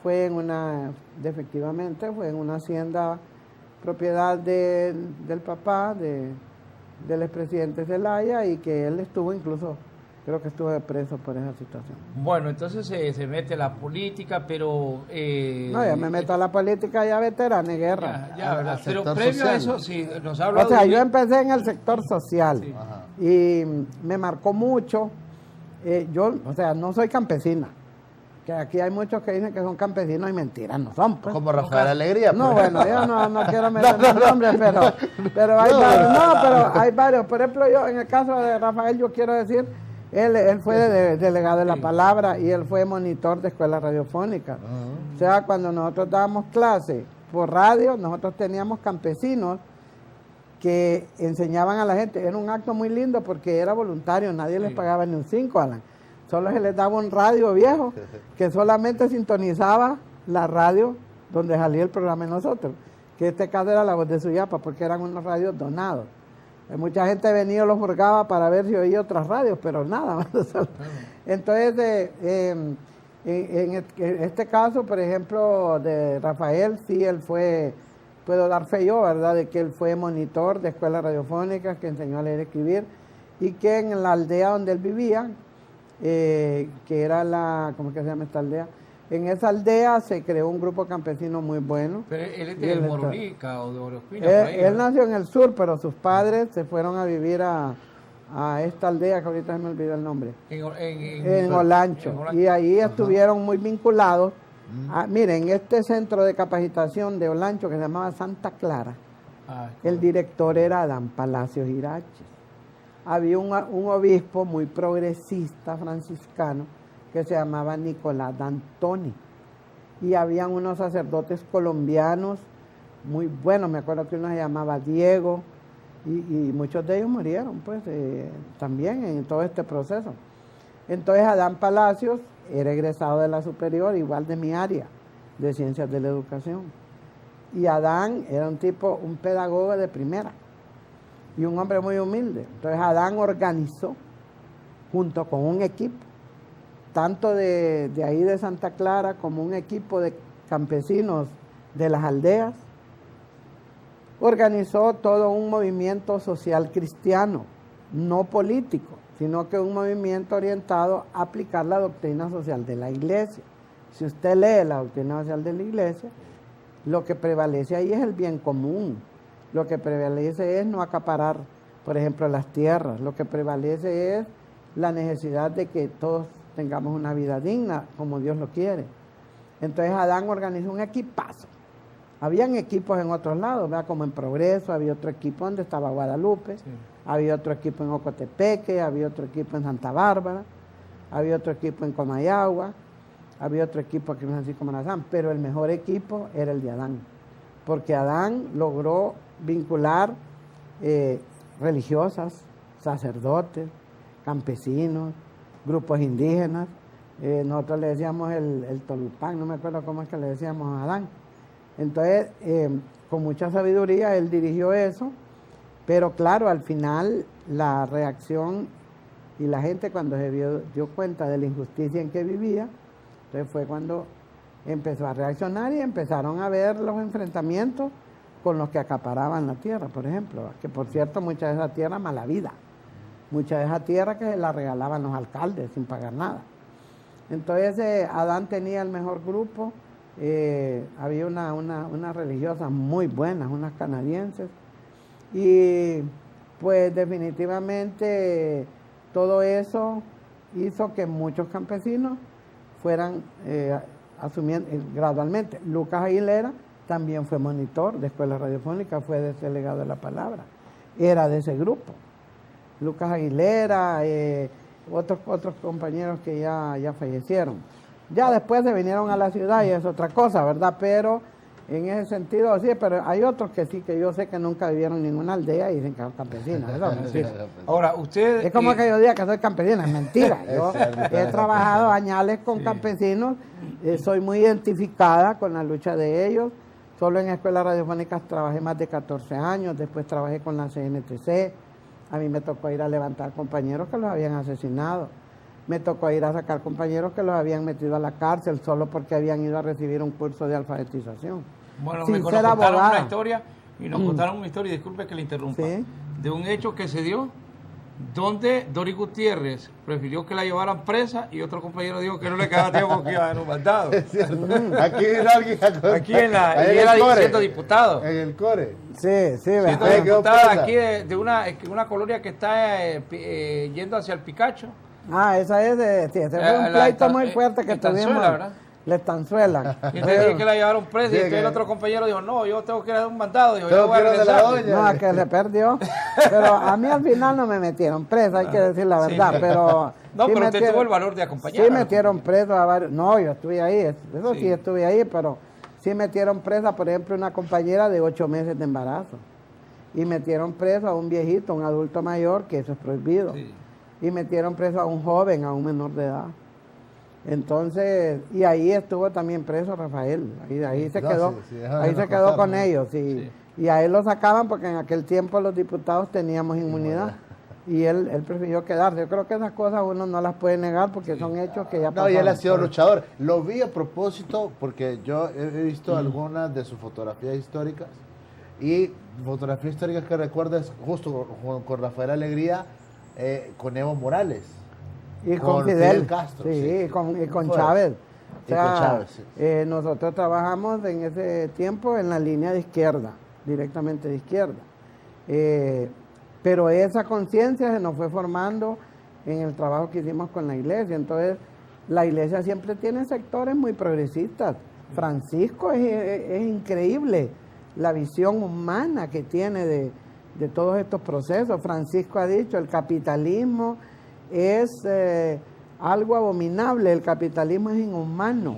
fue efectivamente fue en una hacienda propiedad del papá, del expresidente Zelaya, y que él estuvo incluso, creo que estuvo preso por esa situación. Bueno, entonces se mete a la política, pero... no, ya me meto a la política ya veterana de guerra. ¿verdad? Pero sector previo social. a eso, sí, nos ha hablado... O sea, de- yo empecé en el sector social Sí. Ajá. y me marcó mucho. Yo, o sea, no soy campesina, que aquí hay muchos que dicen que son campesinos y mentiras, no son, pues. Como Rafael Alegría. No, pues. bueno, yo no quiero meter los nombres, pero hay varios. No, pero hay varios. Por ejemplo, yo, en el caso de Rafael, yo quiero decir, él fue delegado de la palabra y él fue monitor de escuela radiofónica. O sea, cuando nosotros dábamos clase por radio, nosotros teníamos campesinos que enseñaban a la gente. Era un acto muy lindo porque era voluntario, nadie les pagaba ni un 5, Alan. Solo se les daba un radio viejo que solamente sintonizaba la radio donde salía el programa de nosotros, que este caso era La Voz de Suyapa, porque eran unos radios donados. Mucha gente venía y los juzgaba para ver si oía otras radios, pero nada. Entonces, en este caso, por ejemplo, de Rafael, sí, él fue, puedo dar fe yo, ¿verdad?, de que él fue monitor de escuelas radiofónicas, que enseñó a leer y escribir, y que en la aldea donde él vivía, que era ¿cómo que se llama esta aldea? En esa aldea se creó un grupo campesino muy bueno. Pero él es Y de él Morolica o de Orospina, por ahí, él ¿no? nació en el sur, pero sus padres se fueron a vivir a esta aldea, que ahorita se me olvidó el nombre, en Olancho. en Olancho. Y ahí estuvieron muy vinculados. Miren, este centro de capacitación de Olancho, que se llamaba Santa Clara, Ah, el director era Adán Palacios Irache. Había un obispo muy progresista franciscano que se llamaba Nicolás D'Antoni. Y habían unos sacerdotes colombianos muy buenos, me acuerdo que uno se llamaba Diego, y muchos de ellos murieron, pues, también en todo este proceso. Entonces Adán Palacios era egresado de la superior, igual de mi área, de ciencias de la educación. Y Adán era un pedagogo de primera, y un hombre muy humilde. Entonces Adán organizó, junto con un equipo, tanto de ahí de Santa Clara como un equipo de campesinos de las aldeas, organizó todo un movimiento social cristiano, no político, sino que un movimiento orientado a aplicar la doctrina social de la iglesia. Si usted lee la doctrina social de la iglesia, lo que prevalece ahí es el bien común. Lo que prevalece es no acaparar, por ejemplo, las tierras. Lo que prevalece es la necesidad de que todos tengamos una vida digna, como Dios lo quiere. Entonces Adán organizó un equipazo. Habían equipos en otros lados, ¿verdad? Como en Progreso, había otro equipo donde estaba Guadalupe, había otro equipo en Ocotepeque, había otro equipo en Santa Bárbara, había otro equipo en Comayagua, había otro equipo aquí en Francisco Morazán, pero el mejor equipo era el de Adán, porque Adán logró vincular religiosas, sacerdotes, campesinos, grupos indígenas. Nosotros le decíamos el Tolupán, no me acuerdo cómo es que le decíamos a Adán. Entonces, con mucha sabiduría él dirigió eso, pero claro, al final la reacción y la gente cuando se dio cuenta de la injusticia en que vivía, entonces fue cuando empezó a reaccionar y empezaron a ver los enfrentamientos con los que acaparaban la tierra, por ejemplo, que por cierto mucha de esa tierra mala vida, mucha de esa tierra que se la regalaban los alcaldes sin pagar nada. Entonces Adán tenía el mejor grupo, había unas religiosas muy buenas, unas canadienses, y pues definitivamente todo eso hizo que muchos campesinos fueran asumiendo gradualmente. Lucas Aguilera también fue monitor de escuela radiofónica, fue delegado de la palabra, era de ese grupo. Lucas Aguilera, otros compañeros que ya fallecieron. Ya después se vinieron a la ciudad y es otra cosa, ¿verdad? Pero en ese sentido sí, pero hay otros que sí, que yo sé que nunca vivieron en ninguna aldea y dicen que son campesinos. Eso es mentira. Ahora, usted... Es como que yo diga que soy campesina, es mentira. Yo he trabajado añales con campesinos, soy muy identificada con la lucha de ellos, Solo en escuelas radiofónicas trabajé más de 14 años, después trabajé con la CNTC. A mí me tocó ir a levantar compañeros que los habían asesinado. Me tocó ir a sacar compañeros que los habían metido a la cárcel solo porque habían ido a recibir un curso de alfabetización. Bueno, Sin nos ser contaron abogada. una historia, y nos contaron una historia, disculpe que le interrumpa, Sí. de un hecho que se dio donde Doris Gutiérrez prefirió que la llevaran presa y otro compañero dijo que no le quedaba tiempo que iba a dar un mandado. Aquí vino alguien a contar. Aquí en la, Ahí y en era el core. siendo diputado. En el core. Sí, Siendo ¿verdad? Ahí quedó diputada presa. aquí de una colonia que está yendo hacia el Picacho. Ah, esa es de... Sí, ese fue La un pleito Estan- muy fuerte que Estanzuela, tuvimos. ¿verdad? La estanzuela. Y entonces dije que la llevaron presa Sí, y entonces que- el otro compañero dijo, no, yo tengo que ir a dar un mandado. Dijo, Tengo yo voy a que ir donde la regresar. doña. No, que se perdió. Pero a mí al final no me metieron presa, hay que decir la Sí. verdad. Pero No, sí pero usted metieron- tuvo el valor de acompañar. Sí metieron preso a varios. No, yo estuve ahí, eso sí. Sí. Estuve ahí, pero sí metieron presa, por ejemplo, una compañera de 8 meses de embarazo. Y metieron preso a un viejito, un adulto mayor, que eso es prohibido. Sí. Y metieron preso a un joven, a un menor de edad. Entonces, y ahí estuvo también preso Rafael, ahí se No, quedó, sí, sí, déjame ahí se no quedó contar, con ¿no? ellos, Sí. y a él lo sacaban porque en aquel tiempo los diputados teníamos inmunidad, y él prefirió quedarse. Yo creo que esas cosas uno no las puede negar porque son hechos que ya No, y él pasaron. ha sido luchador. Lo vi a propósito porque yo he visto algunas de sus fotografías históricas y fotografías históricas que recuerdo es justo con Rafael Alegría, con Evo Morales. Y con con Fidel, Fidel Castro, sí, sí. y con Fue. Chávez. Y con Chávez, sí. Nosotros trabajamos en ese tiempo en la línea de izquierda, directamente de izquierda. Pero esa conciencia se nos fue formando en el trabajo que hicimos con la iglesia. Entonces, la iglesia siempre tiene sectores muy progresistas. Francisco es increíble la visión humana que tiene de todos estos procesos. Francisco ha dicho, el capitalismo es algo abominable, el capitalismo es inhumano,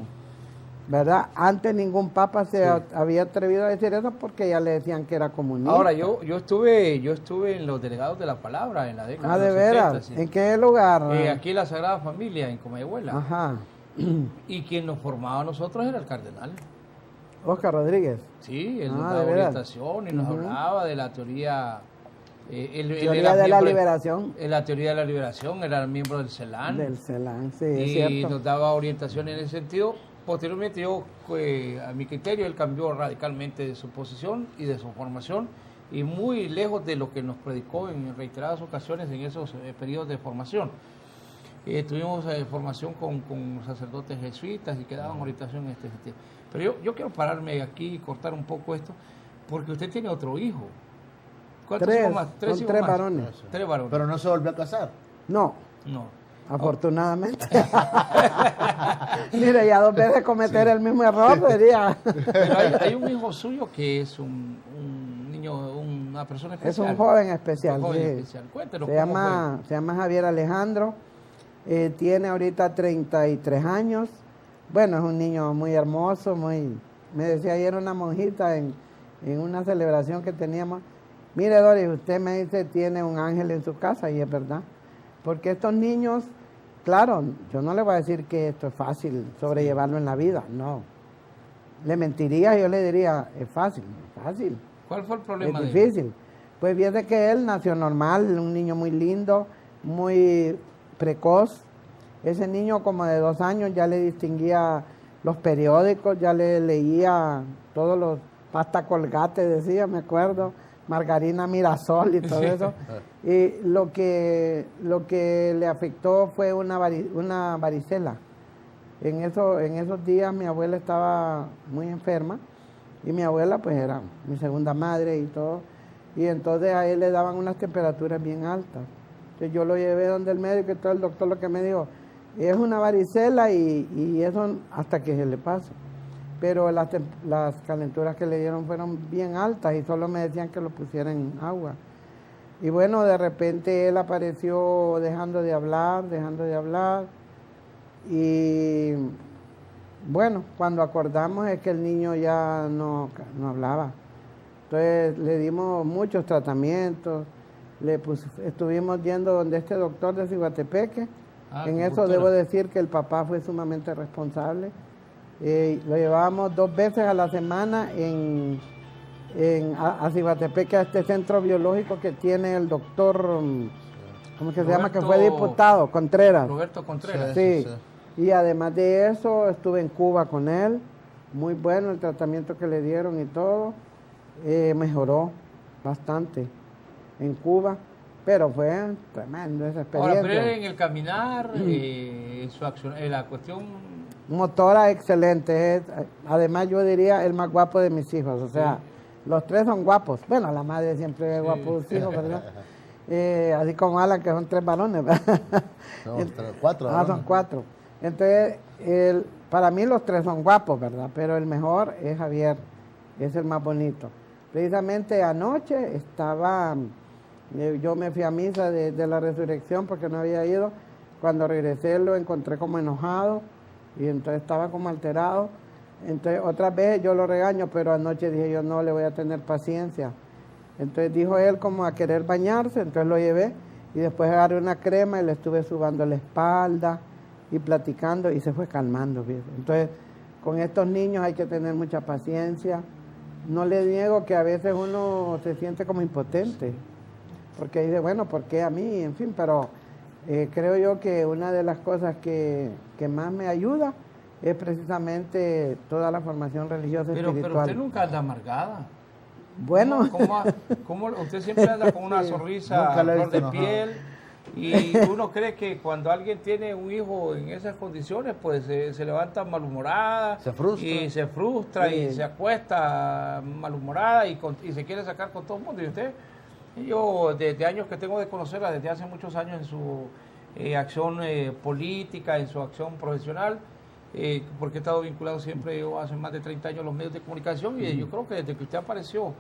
¿verdad? Antes ningún papa se había atrevido a decir eso porque ya le decían que era comunista. Ahora, yo estuve en los delegados de la palabra en la década Ah, de de los veras, 70, sí. ¿en qué lugar? Aquí en la Sagrada Familia, en Comayagüela. Ajá, Y quien nos formaba a nosotros era el cardenal. Oscar Rodríguez. Sí, él Ah, nos de daba veras. orientación y nos hablaba de la teoría. Él Teoría era de la miembro liberación. En la teoría de la liberación, era miembro del CELAN. Del CELAN, sí, es Y cierto. nos daba orientación en ese sentido. Posteriormente yo, a mi criterio, él cambió radicalmente de su posición y de su formación, y muy lejos de lo que nos predicó en reiteradas ocasiones en esos periodos de formación. Tuvimos formación con sacerdotes jesuitas y que daban orientación en este sentido. Pero yo quiero pararme aquí y cortar un poco esto, porque usted tiene otro hijo. ¿Cuántos Tres, hijos más? son hijos tres más. varones. Tres varones. Pero no se volvió a casar. No, No. afortunadamente. Mire, ya 2 veces cometer el mismo error sería... Pero hay un hijo suyo que es un niño, una persona Es especial. un joven especial. Un joven sí. especial. Cuéntenos Se cómo llama Javier Alejandro, tiene ahorita 33 años. Bueno, es un niño muy hermoso, me decía ayer una monjita en una celebración que teníamos, mire Doris, usted me dice tiene un ángel en su casa, y es verdad. Porque estos niños, claro, yo no le voy a decir que esto es fácil sobrellevarlo en la vida, no. Le mentiría, yo le diría, es fácil, fácil. ¿Cuál fue el problema Es de él? difícil. Pues fíjate que él nació normal, un niño muy lindo, muy precoz. Ese niño como de 2 años ya le distinguía los periódicos, ya le leía todos los pasta colgate, decía, me acuerdo, margarina Mirasol y todo eso. Y lo que le afectó fue una varicela. En esos días mi abuela estaba muy enferma, y mi abuela pues era mi segunda madre y todo, y entonces a él le daban unas temperaturas bien altas. Entonces yo lo llevé donde el médico y todo, el doctor lo que me dijo, es una varicela y eso hasta que se le pase. Pero las calenturas que le dieron fueron bien altas y solo me decían que lo pusiera en agua. Y bueno, de repente él apareció dejando de hablar, y bueno, cuando acordamos es que el niño ya no hablaba. Entonces le dimos muchos tratamientos, estuvimos yendo donde este doctor de Ciguatepeque. En eso acupuntura. debo decir que el papá fue sumamente responsable, Lo llevábamos 2 veces a la semana a Cibatepec, a este centro biológico que tiene el doctor, ¿cómo que se llama? Que fue diputado, Contreras. Roberto Contreras. Sí. Y además de eso, estuve en Cuba con él. Muy bueno el tratamiento que le dieron y todo. Mejoró bastante en Cuba, pero fue tremendo esa experiencia. Ahora, pero en el caminar, su acción, la cuestión... Motora excelente. Además, yo diría el más guapo de mis hijos. O sea, los 3 son guapos. Bueno, la madre siempre es guapo de sus hijos, ¿verdad? Así como Alan, que son 3 varones, ¿verdad? No, 4. Son 4. Entonces, para mí los 3 son guapos, ¿verdad? Pero el mejor es Javier, es el más bonito. Precisamente anoche yo me fui a misa de la resurrección porque no había ido. Cuando regresé lo encontré como enojado y entonces estaba como alterado. Entonces otras veces yo lo regaño, pero anoche dije yo no le voy a tener paciencia. Entonces dijo él como a querer bañarse, entonces lo llevé y después agarré una crema y le estuve subando la espalda y platicando y se fue calmando. ¿Ves? Entonces con estos niños hay que tener mucha paciencia. No le niego que a veces uno se siente como impotente, porque dice, bueno, ¿por qué a mí? En fin, pero creo yo que una de las cosas que más me ayuda es precisamente toda la formación religiosa espiritual. Pero usted nunca anda amargada. Bueno. ¿Cómo usted siempre anda con una sonrisa a flor de piel? Y uno cree que cuando alguien tiene un hijo en esas condiciones, pues se levanta malhumorada, se frustra y se acuesta malhumorada y se quiere sacar con todo el mundo. Y usted, yo desde años que tengo de conocerla, desde hace muchos años en su acción política, en su acción profesional, porque he estado vinculado siempre, yo hace más de 30 años a los medios de comunicación, y yo creo que desde que usted apareció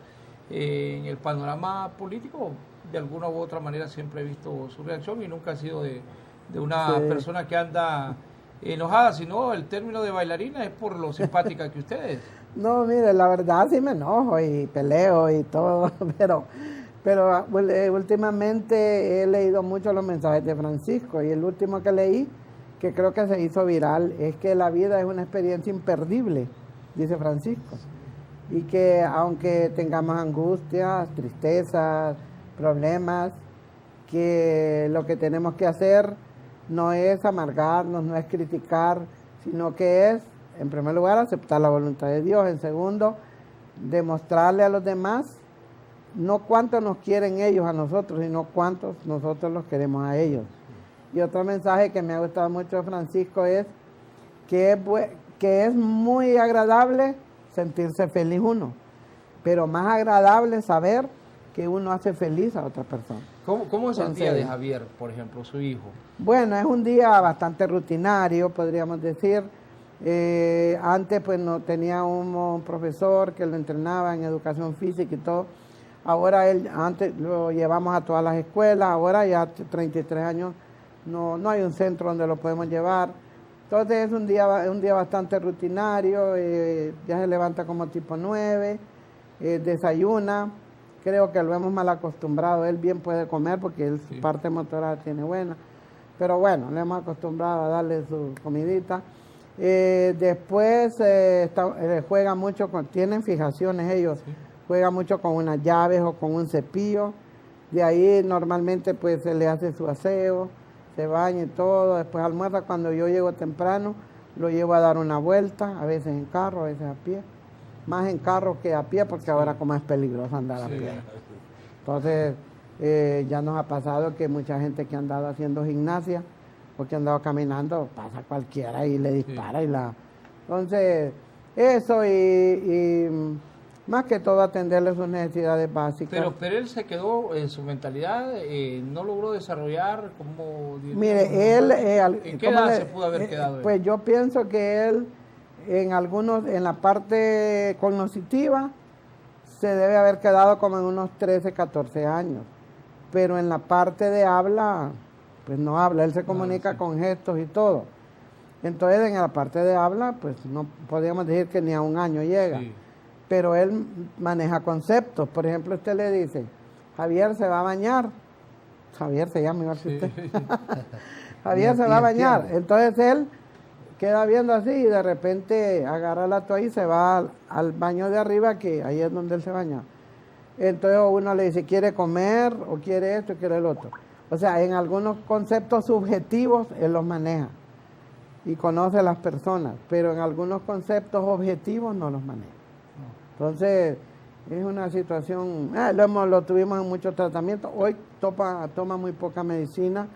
en el panorama político, de alguna u otra manera siempre he visto su reacción y nunca ha sido de una persona que anda enojada, sino el término de bailarina es por lo simpática que usted es. No, mire, la verdad sí me enojo y peleo y todo, pero últimamente he leído mucho los mensajes de Francisco y el último que leí, que creo que se hizo viral, es que la vida es una experiencia imperdible, dice Francisco, y que aunque tengamos angustias, tristezas, problemas, que lo que tenemos que hacer no es amargarnos, no es criticar, sino que es, en primer lugar, aceptar la voluntad de Dios, en segundo, demostrarle a los demás no cuánto nos quieren ellos a nosotros, sino cuántos nosotros los queremos a ellos. Y otro mensaje que me ha gustado mucho de Francisco es que es muy agradable sentirse feliz uno, pero más agradable saber que uno hace feliz a otra persona. ¿Cómo es el día de Javier, por ejemplo, su hijo? Bueno, es un día bastante rutinario, podríamos decir. Antes pues no tenía un profesor que lo entrenaba en educación física y todo. Ahora antes lo llevamos a todas las escuelas, ahora ya 33 años no hay un centro donde lo podemos llevar. Entonces es un día bastante rutinario, ya se levanta como tipo 9, desayuna. Creo que lo hemos mal acostumbrado, él bien puede comer porque su parte motora tiene buena, pero bueno, le hemos acostumbrado a darle su comidita. Después juega mucho, tienen fijaciones ellos, juega mucho con unas llaves o con un cepillo, de ahí normalmente pues se le hace su aseo, se baña y todo, después almuerza. Cuando yo llego temprano, lo llevo a dar una vuelta, a veces en carro, a veces a pie. Más en carro que a pie, porque ahora como es peligroso andar a pie. Entonces, ya nos ha pasado que mucha gente que ha andado haciendo gimnasia o que ha andado caminando, pasa cualquiera y le dispara. Entonces, eso y más que todo atenderle sus necesidades básicas. Pero él se quedó en su mentalidad, no logró desarrollar como... Mire, él... ¿En qué edad se pudo haber quedado él? Pues yo pienso que él... en la parte cognitiva se debe haber quedado como en unos 13, 14 años, pero en la parte de habla, pues no habla, él se comunica con gestos y todo. Entonces en la parte de habla, pues no podríamos decir que ni a un año llega, pero él maneja conceptos. Por ejemplo, usted le dice, Javier se va a bañar, Javier se llama igual que usted, Javier se va a bañar, entonces él queda viendo así y de repente agarra la toalla y se va al baño de arriba, que ahí es donde él se baña. Entonces uno le dice, ¿quiere comer o quiere esto o quiere el otro? O sea, en algunos conceptos subjetivos él los maneja y conoce a las personas, pero en algunos conceptos objetivos no los maneja. Entonces, es una situación, lo tuvimos en muchos tratamientos, hoy toma muy poca medicina,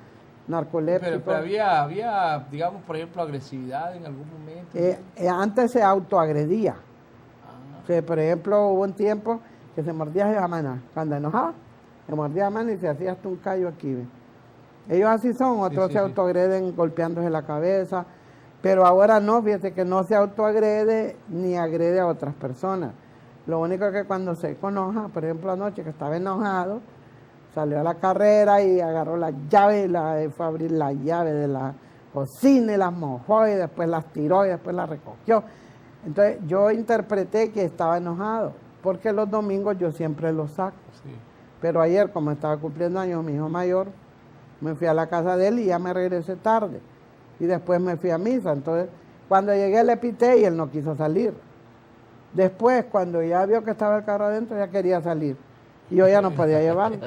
narcoléptico. Pero había, digamos, por ejemplo, agresividad en algún momento. Antes se autoagredía. O sea, por ejemplo, hubo un tiempo que se mordía la mano, cuando enojaba, se mordía la mano y se hacía hasta un callo aquí. ¿Ve? Ellos así son, otros se autoagreden golpeándose la cabeza, pero ahora no, fíjate que no se autoagrede ni agrede a otras personas. Lo único que cuando se enoja, por ejemplo anoche que estaba enojado, salió a la carrera y agarró la llave y fue a abrir la llave de la cocina y las mojó y después las tiró y después las recogió. Entonces yo interpreté que estaba enojado, porque los domingos yo siempre lo saco. Sí. Pero ayer, como estaba cumpliendo años mi hijo mayor, me fui a la casa de él y ya me regresé tarde. Y después me fui a misa. Entonces, cuando llegué le pité y él no quiso salir. Después, cuando ya vio que estaba el carro adentro, ya quería salir. Y yo ya no podía llevarlo.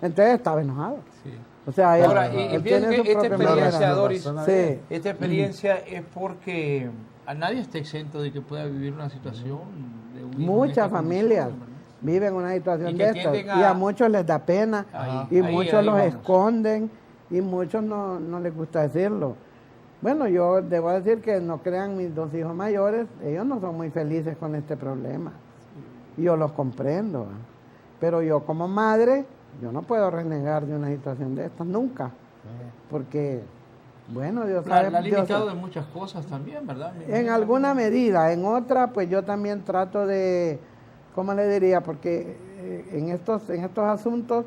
Entonces estaba enojado. Sí. O sea, ahora, él tiene que esta experiencia, Doris, sí. Esta experiencia es porque a nadie está exento de que pueda vivir una situación de un hijo. Muchas familias viven una situación de esta. Y a muchos les da pena. Y muchos los esconden. Y muchos no les gusta decirlo. Bueno, yo debo decir que no crean mis 2 hijos mayores, ellos no son muy felices con este problema. Yo los comprendo, ¿eh? Pero yo como madre, yo no puedo renegar de una situación de estas nunca. Porque, bueno, Dios sabe. La ha limitado de muchas cosas también, ¿verdad? En alguna medida, en otra, pues yo también trato de, ¿cómo le diría? Porque en estos asuntos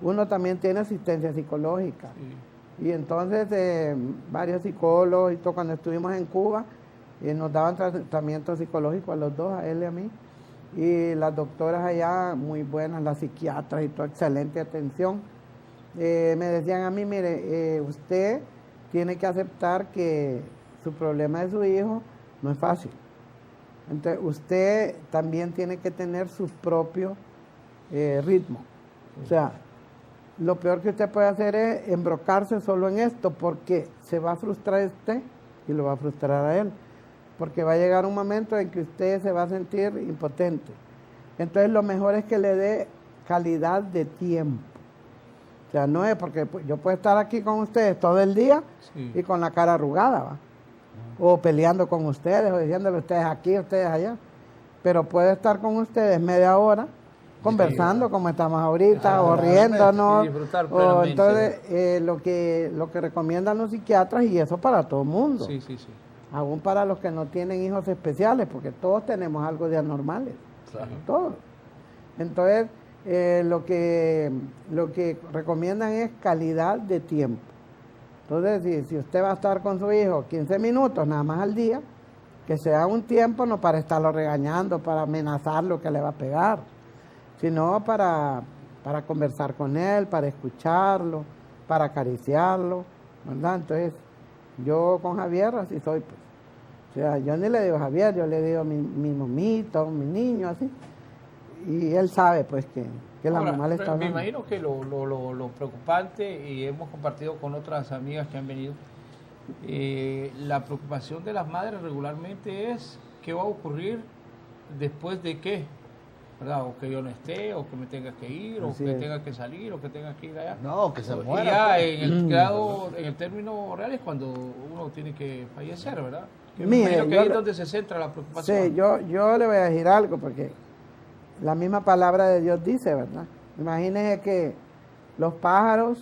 uno también tiene asistencia psicológica. Sí. Y entonces varios psicólogos, y todo, cuando estuvimos en Cuba, nos daban tratamiento psicológico a los dos, a él y a mí. Y las doctoras allá, muy buenas, las psiquiatras y toda excelente atención. Me decían a mí, mire, usted tiene que aceptar que su problema de su hijo no es fácil. Entonces, usted también tiene que tener su propio ritmo. O sea, lo peor que usted puede hacer es embrocarse solo en esto, porque se va a frustrar usted y lo va a frustrar a él. Porque va a llegar un momento en que usted se va a sentir impotente. Entonces lo mejor es que le dé calidad de tiempo. O sea, no es porque yo puedo estar aquí con ustedes todo el día y con la cara arrugada, ¿va? O peleando con ustedes, o diciéndole ustedes aquí, ustedes allá. Pero puedo estar con ustedes media hora, conversando como estamos ahorita, o riéndonos. O entonces lo que recomiendan los psiquiatras, y eso para todo el mundo. Sí. Aún para los que no tienen hijos especiales, porque todos tenemos algo de anormales. Claro. Todos. Entonces, lo que recomiendan es calidad de tiempo. Entonces, si usted va a estar con su hijo 15 minutos nada más al día, que sea un tiempo no para estarlo regañando, para amenazarlo que le va a pegar, sino para conversar con él, para escucharlo, para acariciarlo, ¿verdad? Entonces, yo con Javier así soy, pues. O sea, yo ni le digo Javier, yo le digo mi momito, mi niño, así. Y él sabe, pues, que la mamá le está hablando. Me imagino que lo preocupante, y hemos compartido con otras amigas que han venido, la preocupación de las madres regularmente es qué va a ocurrir después de qué, ¿verdad? O que yo no esté, o que me tenga que ir, o que tenga que salir, o que tenga que ir allá. No, que se muera. Y ya en el término real es cuando uno tiene que fallecer, ¿verdad? Mire, que ahí es donde se centra la preocupación. Sí, yo le voy a decir algo, porque la misma palabra de Dios dice, ¿verdad? Imagínense que los pájaros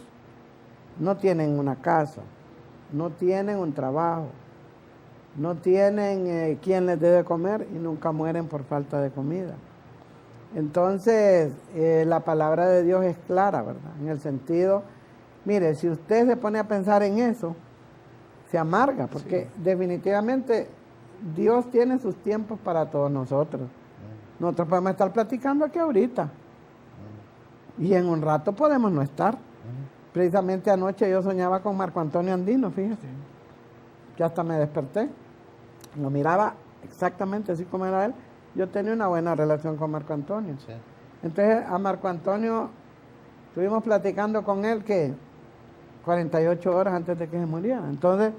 no tienen una casa, no tienen un trabajo, no tienen quien les dé de comer y nunca mueren por falta de comida. Entonces, la palabra de Dios es clara, ¿verdad? En el sentido, mire, si usted se pone a pensar en eso, se amarga, porque definitivamente Dios tiene sus tiempos para todos nosotros. Nosotros podemos estar platicando aquí ahorita, y en un rato podemos no estar. Precisamente anoche yo soñaba con Marco Antonio Andino, fíjate. que hasta me desperté. Lo miraba exactamente así como era él. Yo tenía una buena relación con Marco Antonio. Sí. Entonces a Marco Antonio estuvimos platicando con él que 48 horas antes de que se muriera. Entonces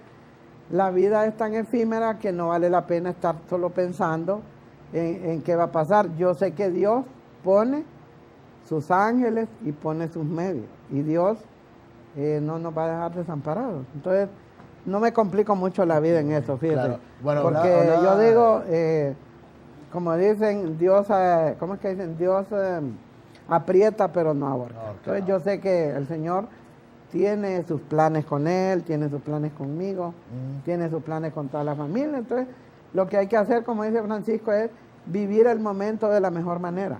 la vida es tan efímera que no vale la pena estar solo pensando en qué va a pasar. Yo sé que Dios pone sus ángeles y pone sus medios. Y Dios no nos va a dejar desamparados. Entonces no me complico mucho la vida en eso, fíjate. Claro. Bueno, porque yo digo, como dicen, Dios, ¿cómo es que dicen? Dios aprieta pero no ahorca. Entonces yo sé que el Señor tiene sus planes con él, tiene sus planes conmigo, tiene sus planes con toda la familia. Entonces lo que hay que hacer, como dice Francisco, es vivir el momento de la mejor manera.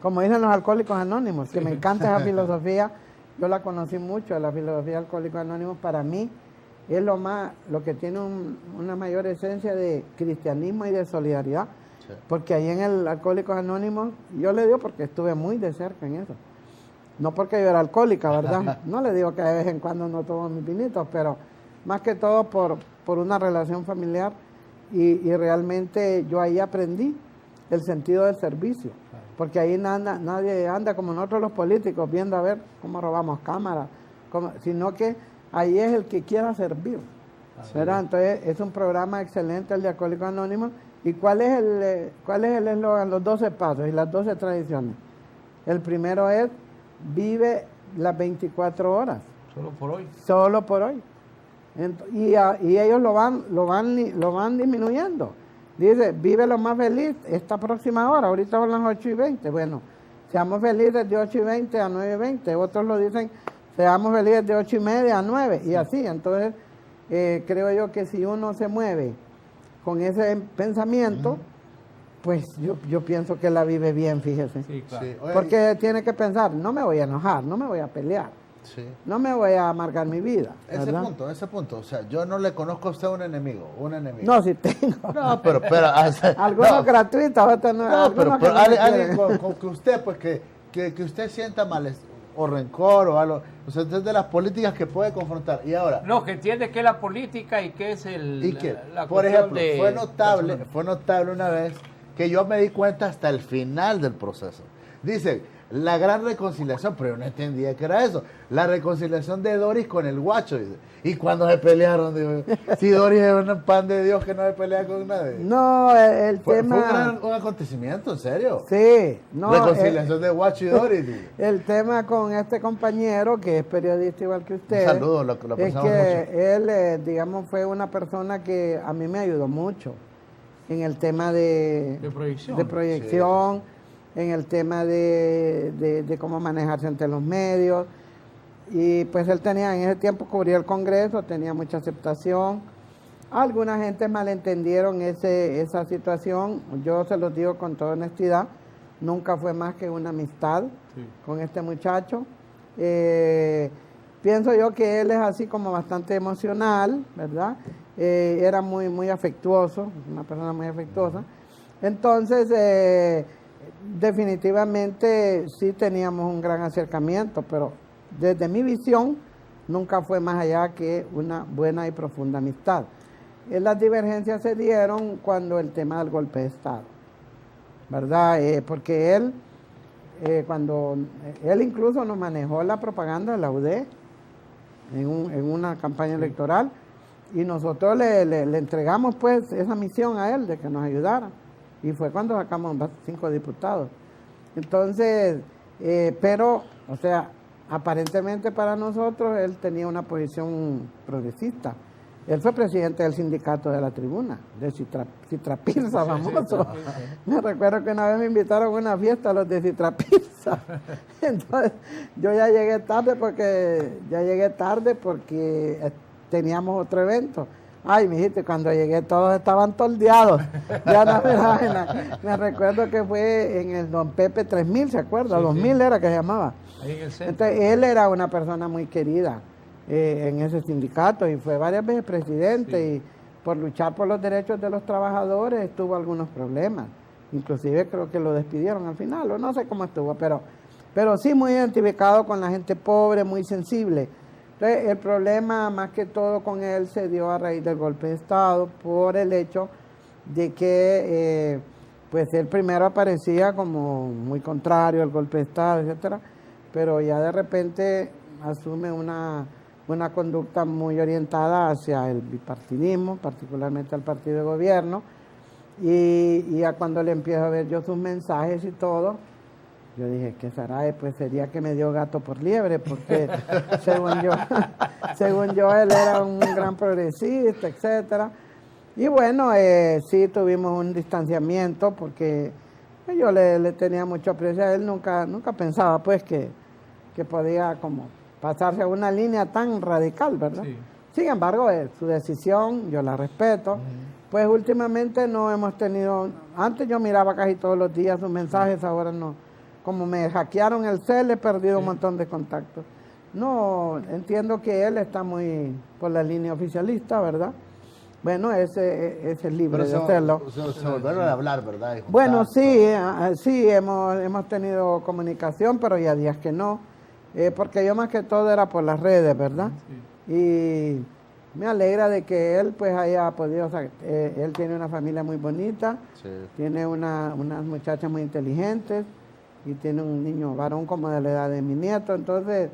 Como dicen los Alcohólicos Anónimos, que me encanta esa filosofía, yo la conocí mucho, la filosofía de Alcohólicos Anónimos para mí es lo que tiene una mayor esencia de cristianismo y de solidaridad. Sí. Porque ahí en el Alcohólicos Anónimos, yo le digo porque estuve muy de cerca en eso. No porque yo era alcohólica, ¿verdad? No le digo que de vez en cuando no tomo mis vinitos, pero más que todo por una relación familiar y realmente yo ahí aprendí el sentido del servicio. Porque ahí nadie anda como nosotros los políticos viendo a ver cómo robamos cámaras, sino que ahí es el que quiera servir, ¿verdad? Entonces es un programa excelente el de Alcohólicos Anónimos. ¿Y cuál es el eslogan? Los 12 pasos y las 12 tradiciones. El primero es vive las 24 horas. Solo por hoy. Solo por hoy. Y ellos lo van disminuyendo. Dice, vive lo más feliz esta próxima hora, ahorita son las 8:20. Bueno, seamos felices de 8:20 a 9:20. Otros lo dicen, seamos felices de 8:30 a 9. Y así, entonces, creo yo que si uno se mueve con ese pensamiento, pues yo pienso que la vive bien, fíjese. Sí, claro. Sí. Oye, porque tiene que pensar, no me voy a enojar, no me voy a pelear. Sí. No me voy a amargar mi vida. Ese punto. O sea, yo no le conozco a usted un enemigo. No, sí tengo. No, pero algunos gratuitos, otros no. No, pero no alguien con que usted, pues que usted sienta mal o rencor o algo. O sea, es de las políticas que puede confrontar. Y ahora. No, que entiende que es la política y que es la por ejemplo, de, fue notable una vez que yo me di cuenta hasta el final del proceso. Dice. La gran reconciliación, pero yo no entendía que era eso. La reconciliación de Doris con el guacho. Dice. Y cuando se pelearon, digo, si Doris es un pan de Dios que no se pelea con nadie. No, el tema... Fue un acontecimiento, en serio. Sí. No, reconciliación de guacho y Doris. Digo. El tema con este compañero, que es periodista igual que usted. Un saludo, lo es que mucho. Él, digamos, fue una persona que a mí me ayudó mucho en el tema de proyección. Sí. En el tema de cómo manejarse ante los medios. Y pues él tenía, en ese tiempo cubría el Congreso, tenía mucha aceptación. Alguna gente malentendieron esa situación. Yo se los digo con toda honestidad, nunca fue más que una amistad con este muchacho. Pienso yo que él es así como bastante emocional, ¿verdad? Era muy afectuoso, una persona muy afectuosa. Entonces... definitivamente sí teníamos un gran acercamiento, pero desde mi visión nunca fue más allá que una buena y profunda amistad. Las divergencias se dieron cuando el tema del golpe de Estado, ¿verdad? Porque él incluso nos manejó la propaganda de la UD en una campaña electoral y nosotros le entregamos pues esa misión a él de que nos ayudara. Y fue cuando sacamos 5 diputados. Entonces, pero, o sea, aparentemente para nosotros él tenía una posición progresista. Él fue presidente del sindicato de la Tribuna, de Citrapizza, famoso. Me recuerdo que una vez me invitaron a una fiesta a los de Citrapizza. Entonces, yo ya llegué tarde porque teníamos otro evento. Ay, mijito, cuando llegué todos estaban tordeados. Ya no me recuerdo que fue en el Don Pepe 3000, ¿se acuerda? 2000 era que se llamaba. Ahí en el centro. Entonces, él era una persona muy querida en ese sindicato y fue varias veces presidente y por luchar por los derechos de los trabajadores tuvo algunos problemas. Inclusive creo que lo despidieron al final, o no sé cómo estuvo, pero sí muy identificado con la gente pobre, muy sensible. Entonces, el problema más que todo con él se dio a raíz del golpe de Estado por el hecho de que pues él primero aparecía como muy contrario al golpe de Estado, etcétera, pero ya de repente asume una conducta muy orientada hacia el bipartidismo, particularmente al partido de gobierno, y ya cuando le empiezo a ver yo sus mensajes y todo, yo dije, ¿qué será? Pues sería que me dio gato por liebre, porque según yo él era un gran progresista, etcétera. Y bueno, sí tuvimos un distanciamiento porque yo le tenía mucho aprecio a él, nunca pensaba pues que podía como pasarse a una línea tan radical, ¿verdad? Sí. Sin embargo, su decisión, yo la respeto. Pues últimamente no hemos tenido, antes yo miraba casi todos los días sus mensajes, ahora no. Como me hackearon el cel, he perdido un montón de contactos. No, entiendo que él está muy por la línea oficialista, ¿verdad? Bueno, ese es libre de hacerlo. Se volvieron a hablar, ¿verdad? Bueno, sí, hemos tenido comunicación, pero ya días que no. Porque yo más que todo era por las redes, ¿verdad? Sí. Y me alegra de que él pues haya podido, o sea, él tiene una familia muy bonita, sí. Tiene unas muchachas muy inteligentes y tiene un niño varón como de la edad de mi nieto, entonces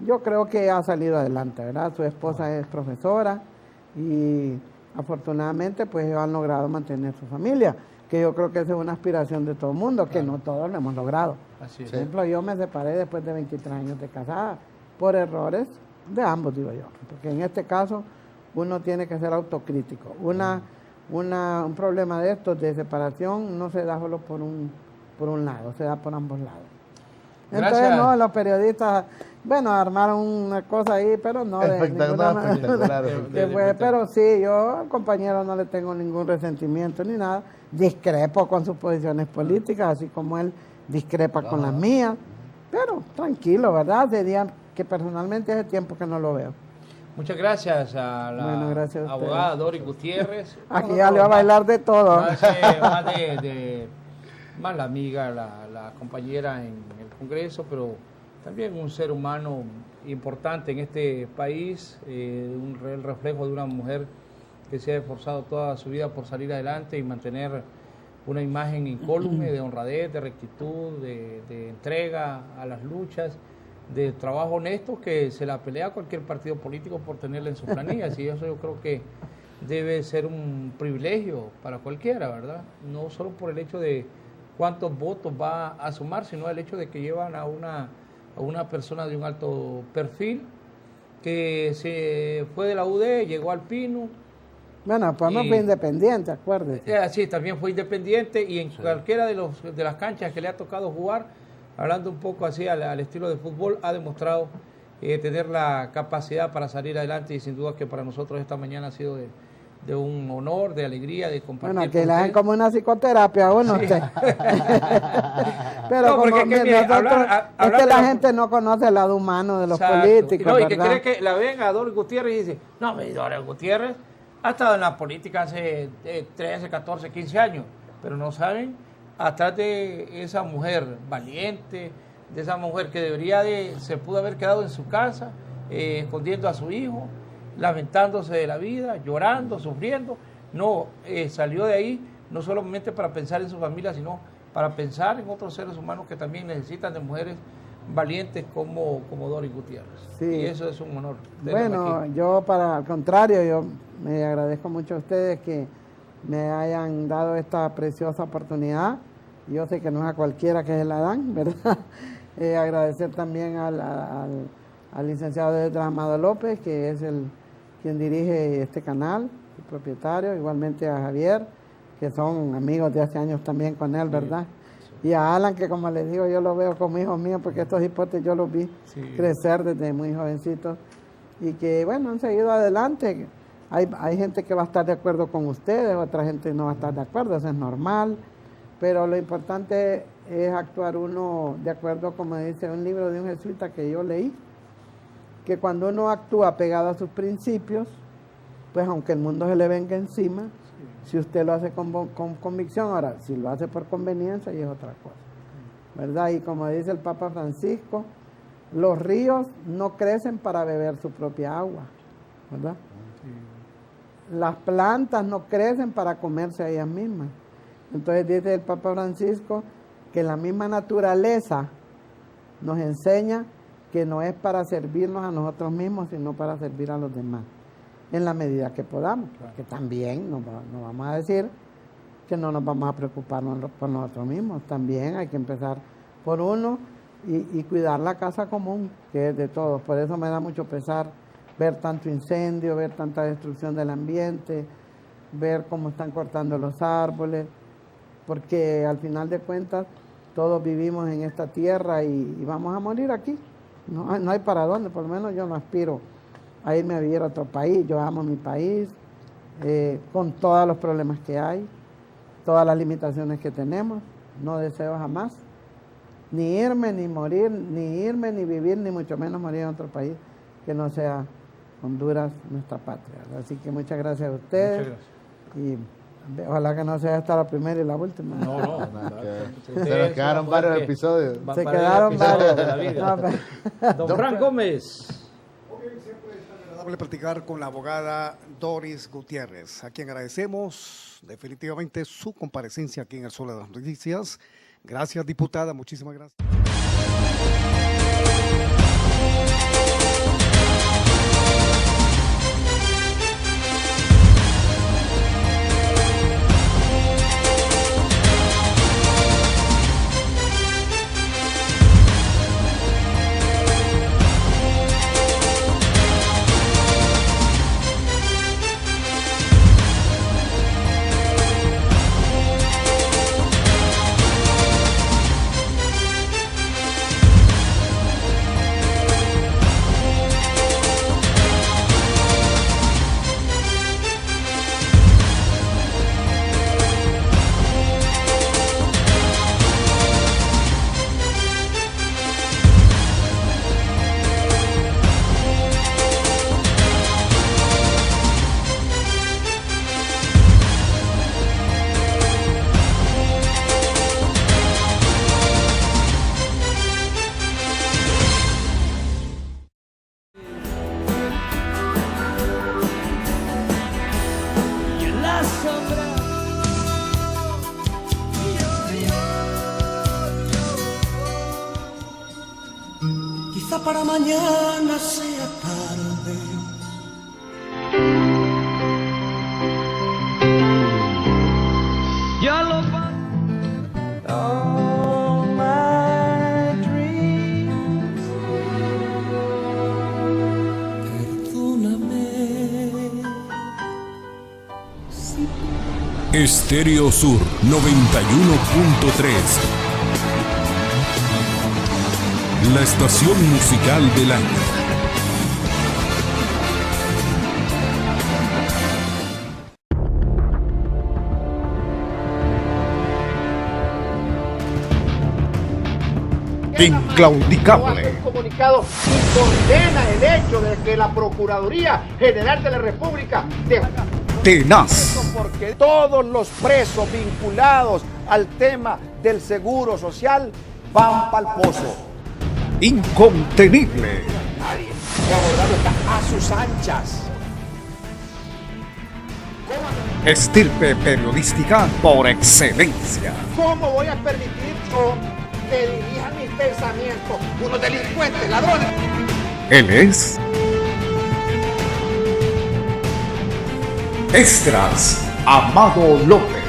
yo creo que ha salido adelante, ¿verdad? Su esposa es profesora y afortunadamente pues ellos han logrado mantener su familia, que yo creo que esa es una aspiración de todo el mundo, que no todos lo hemos logrado. Así es. Por ejemplo, yo me separé después de 23 años de casada, por errores de ambos, digo yo, porque en este caso uno tiene que ser autocrítico. Un problema de estos de separación no se da solo por un lado, se da por ambos lados. Entonces, gracias. No, los periodistas, bueno, armaron una cosa ahí, pero no de ninguna manera. Pero sí, yo al compañero no le tengo ningún resentimiento ni nada. Discrepo con sus posiciones políticas, así como él discrepa con las mías. Pero tranquilo, ¿verdad? Sería que personalmente hace tiempo que no lo veo. Muchas gracias a la gracias a abogada Doris Gutiérrez. Aquí ya le va a bailar de todo. Más la amiga, la compañera en el Congreso, pero también un ser humano importante en este país, el reflejo de una mujer que se ha esforzado toda su vida por salir adelante y mantener una imagen incólume de honradez, de rectitud, de entrega a las luchas, de trabajo honesto, que se la pelea a cualquier partido político por tenerla en sus planillas, y eso yo creo que debe ser un privilegio para cualquiera, ¿verdad? No solo por el hecho de cuántos votos va a sumar, sino el hecho de que llevan a una persona de un alto perfil que se fue de la UD, llegó al Pino. Bueno, pues no fue independiente, acuérdese. Sí, también fue independiente y en cualquiera de las canchas que le ha tocado jugar, hablando un poco así al estilo de fútbol, ha demostrado tener la capacidad para salir adelante y sin duda que para nosotros esta mañana ha sido de un honor, de alegría, de compartir. Bueno, que la hacen como una psicoterapia, bueno, sí. Usted. Pero no, como es que la gente no conoce el lado humano de los políticos, no, y ¿verdad? que cree que la ven a Doris Gutiérrez y dice, no, Doris Gutiérrez ha estado en la política hace 13, 14, 15 años, pero no saben, atrás de esa mujer valiente, de esa mujer que se pudo haber quedado en su casa, escondiendo a su hijo, lamentándose de la vida, llorando, sufriendo, no, salió de ahí no solamente para pensar en su familia, sino para pensar en otros seres humanos que también necesitan de mujeres valientes como Doris Gutiérrez. Sí. Y eso es un honor. Bueno, yo al contrario, yo me agradezco mucho a ustedes que me hayan dado esta preciosa oportunidad. Yo sé que no es a cualquiera que se la dan, ¿verdad? Agradecer también al licenciado Edras Amado López, que es quien dirige este canal, el propietario, igualmente a Javier, que son amigos de hace años también con él, ¿verdad? Sí. Y a Alan, que como les digo, yo lo veo como hijo mío, porque estos hipotes yo los vi crecer desde muy jovencitos, y que, bueno, han seguido adelante. Hay gente que va a estar de acuerdo con ustedes, otra gente no va a estar de acuerdo, eso es normal, pero lo importante es actuar uno de acuerdo, como dice un libro de un jesuita que yo leí, que cuando uno actúa pegado a sus principios, pues aunque el mundo se le venga encima, si usted lo hace con convicción, ahora, si lo hace por conveniencia, y es otra cosa, ¿verdad? Y como dice el Papa Francisco, Los ríos no crecen para beber su propia agua, ¿verdad? Las plantas no crecen para comerse a ellas mismas. Entonces dice el Papa Francisco que la misma naturaleza nos enseña que no es para servirnos a nosotros mismos, sino para servir a los demás, en la medida que podamos, porque también no vamos a decir que no nos vamos a preocupar por nosotros mismos, también hay que empezar por uno y cuidar la casa común, que es de todos. Por eso me da mucho pesar ver tanto incendio, ver tanta destrucción del ambiente, ver cómo están cortando los árboles, porque al final de cuentas todos vivimos en esta tierra y vamos a morir aquí. No hay para dónde, por lo menos yo no aspiro a irme a vivir a otro país. Yo amo mi país, con todos los problemas que hay, todas las limitaciones que tenemos. No deseo jamás ni irme, ni morir, ni vivir, ni mucho menos morir en otro país que no sea Honduras, nuestra patria. Así que muchas gracias a ustedes. Muchas gracias. Y ojalá que no sea esta la primera y la última. No. Se nos quedaron varios episodios. Se quedaron varios. de la vida. No, pero- Don Fran Gómez. Siempre es tan agradable platicar con la abogada Doris Gutiérrez, a quien agradecemos definitivamente su comparecencia aquí en el Sol de las Noticias. Gracias, diputada, muchísimas gracias. Y en la sombra quizá para mañana sea tarde. Ya lo all my dreams. Perdóname. Estéreo Sur 91.3. La estación musical del año. Inclaudicable. Hace un comunicado y condena el hecho de que la Procuraduría General de la República Tenaz. porque todos los presos vinculados al tema del seguro social van para el pozo. Incontenible. El abogado está a sus anchas. Estirpe periodística por excelencia. ¿Cómo voy a permitir yo que dirijan mis pensamientos unos delincuentes, ladrones? Él es Estras Amado López.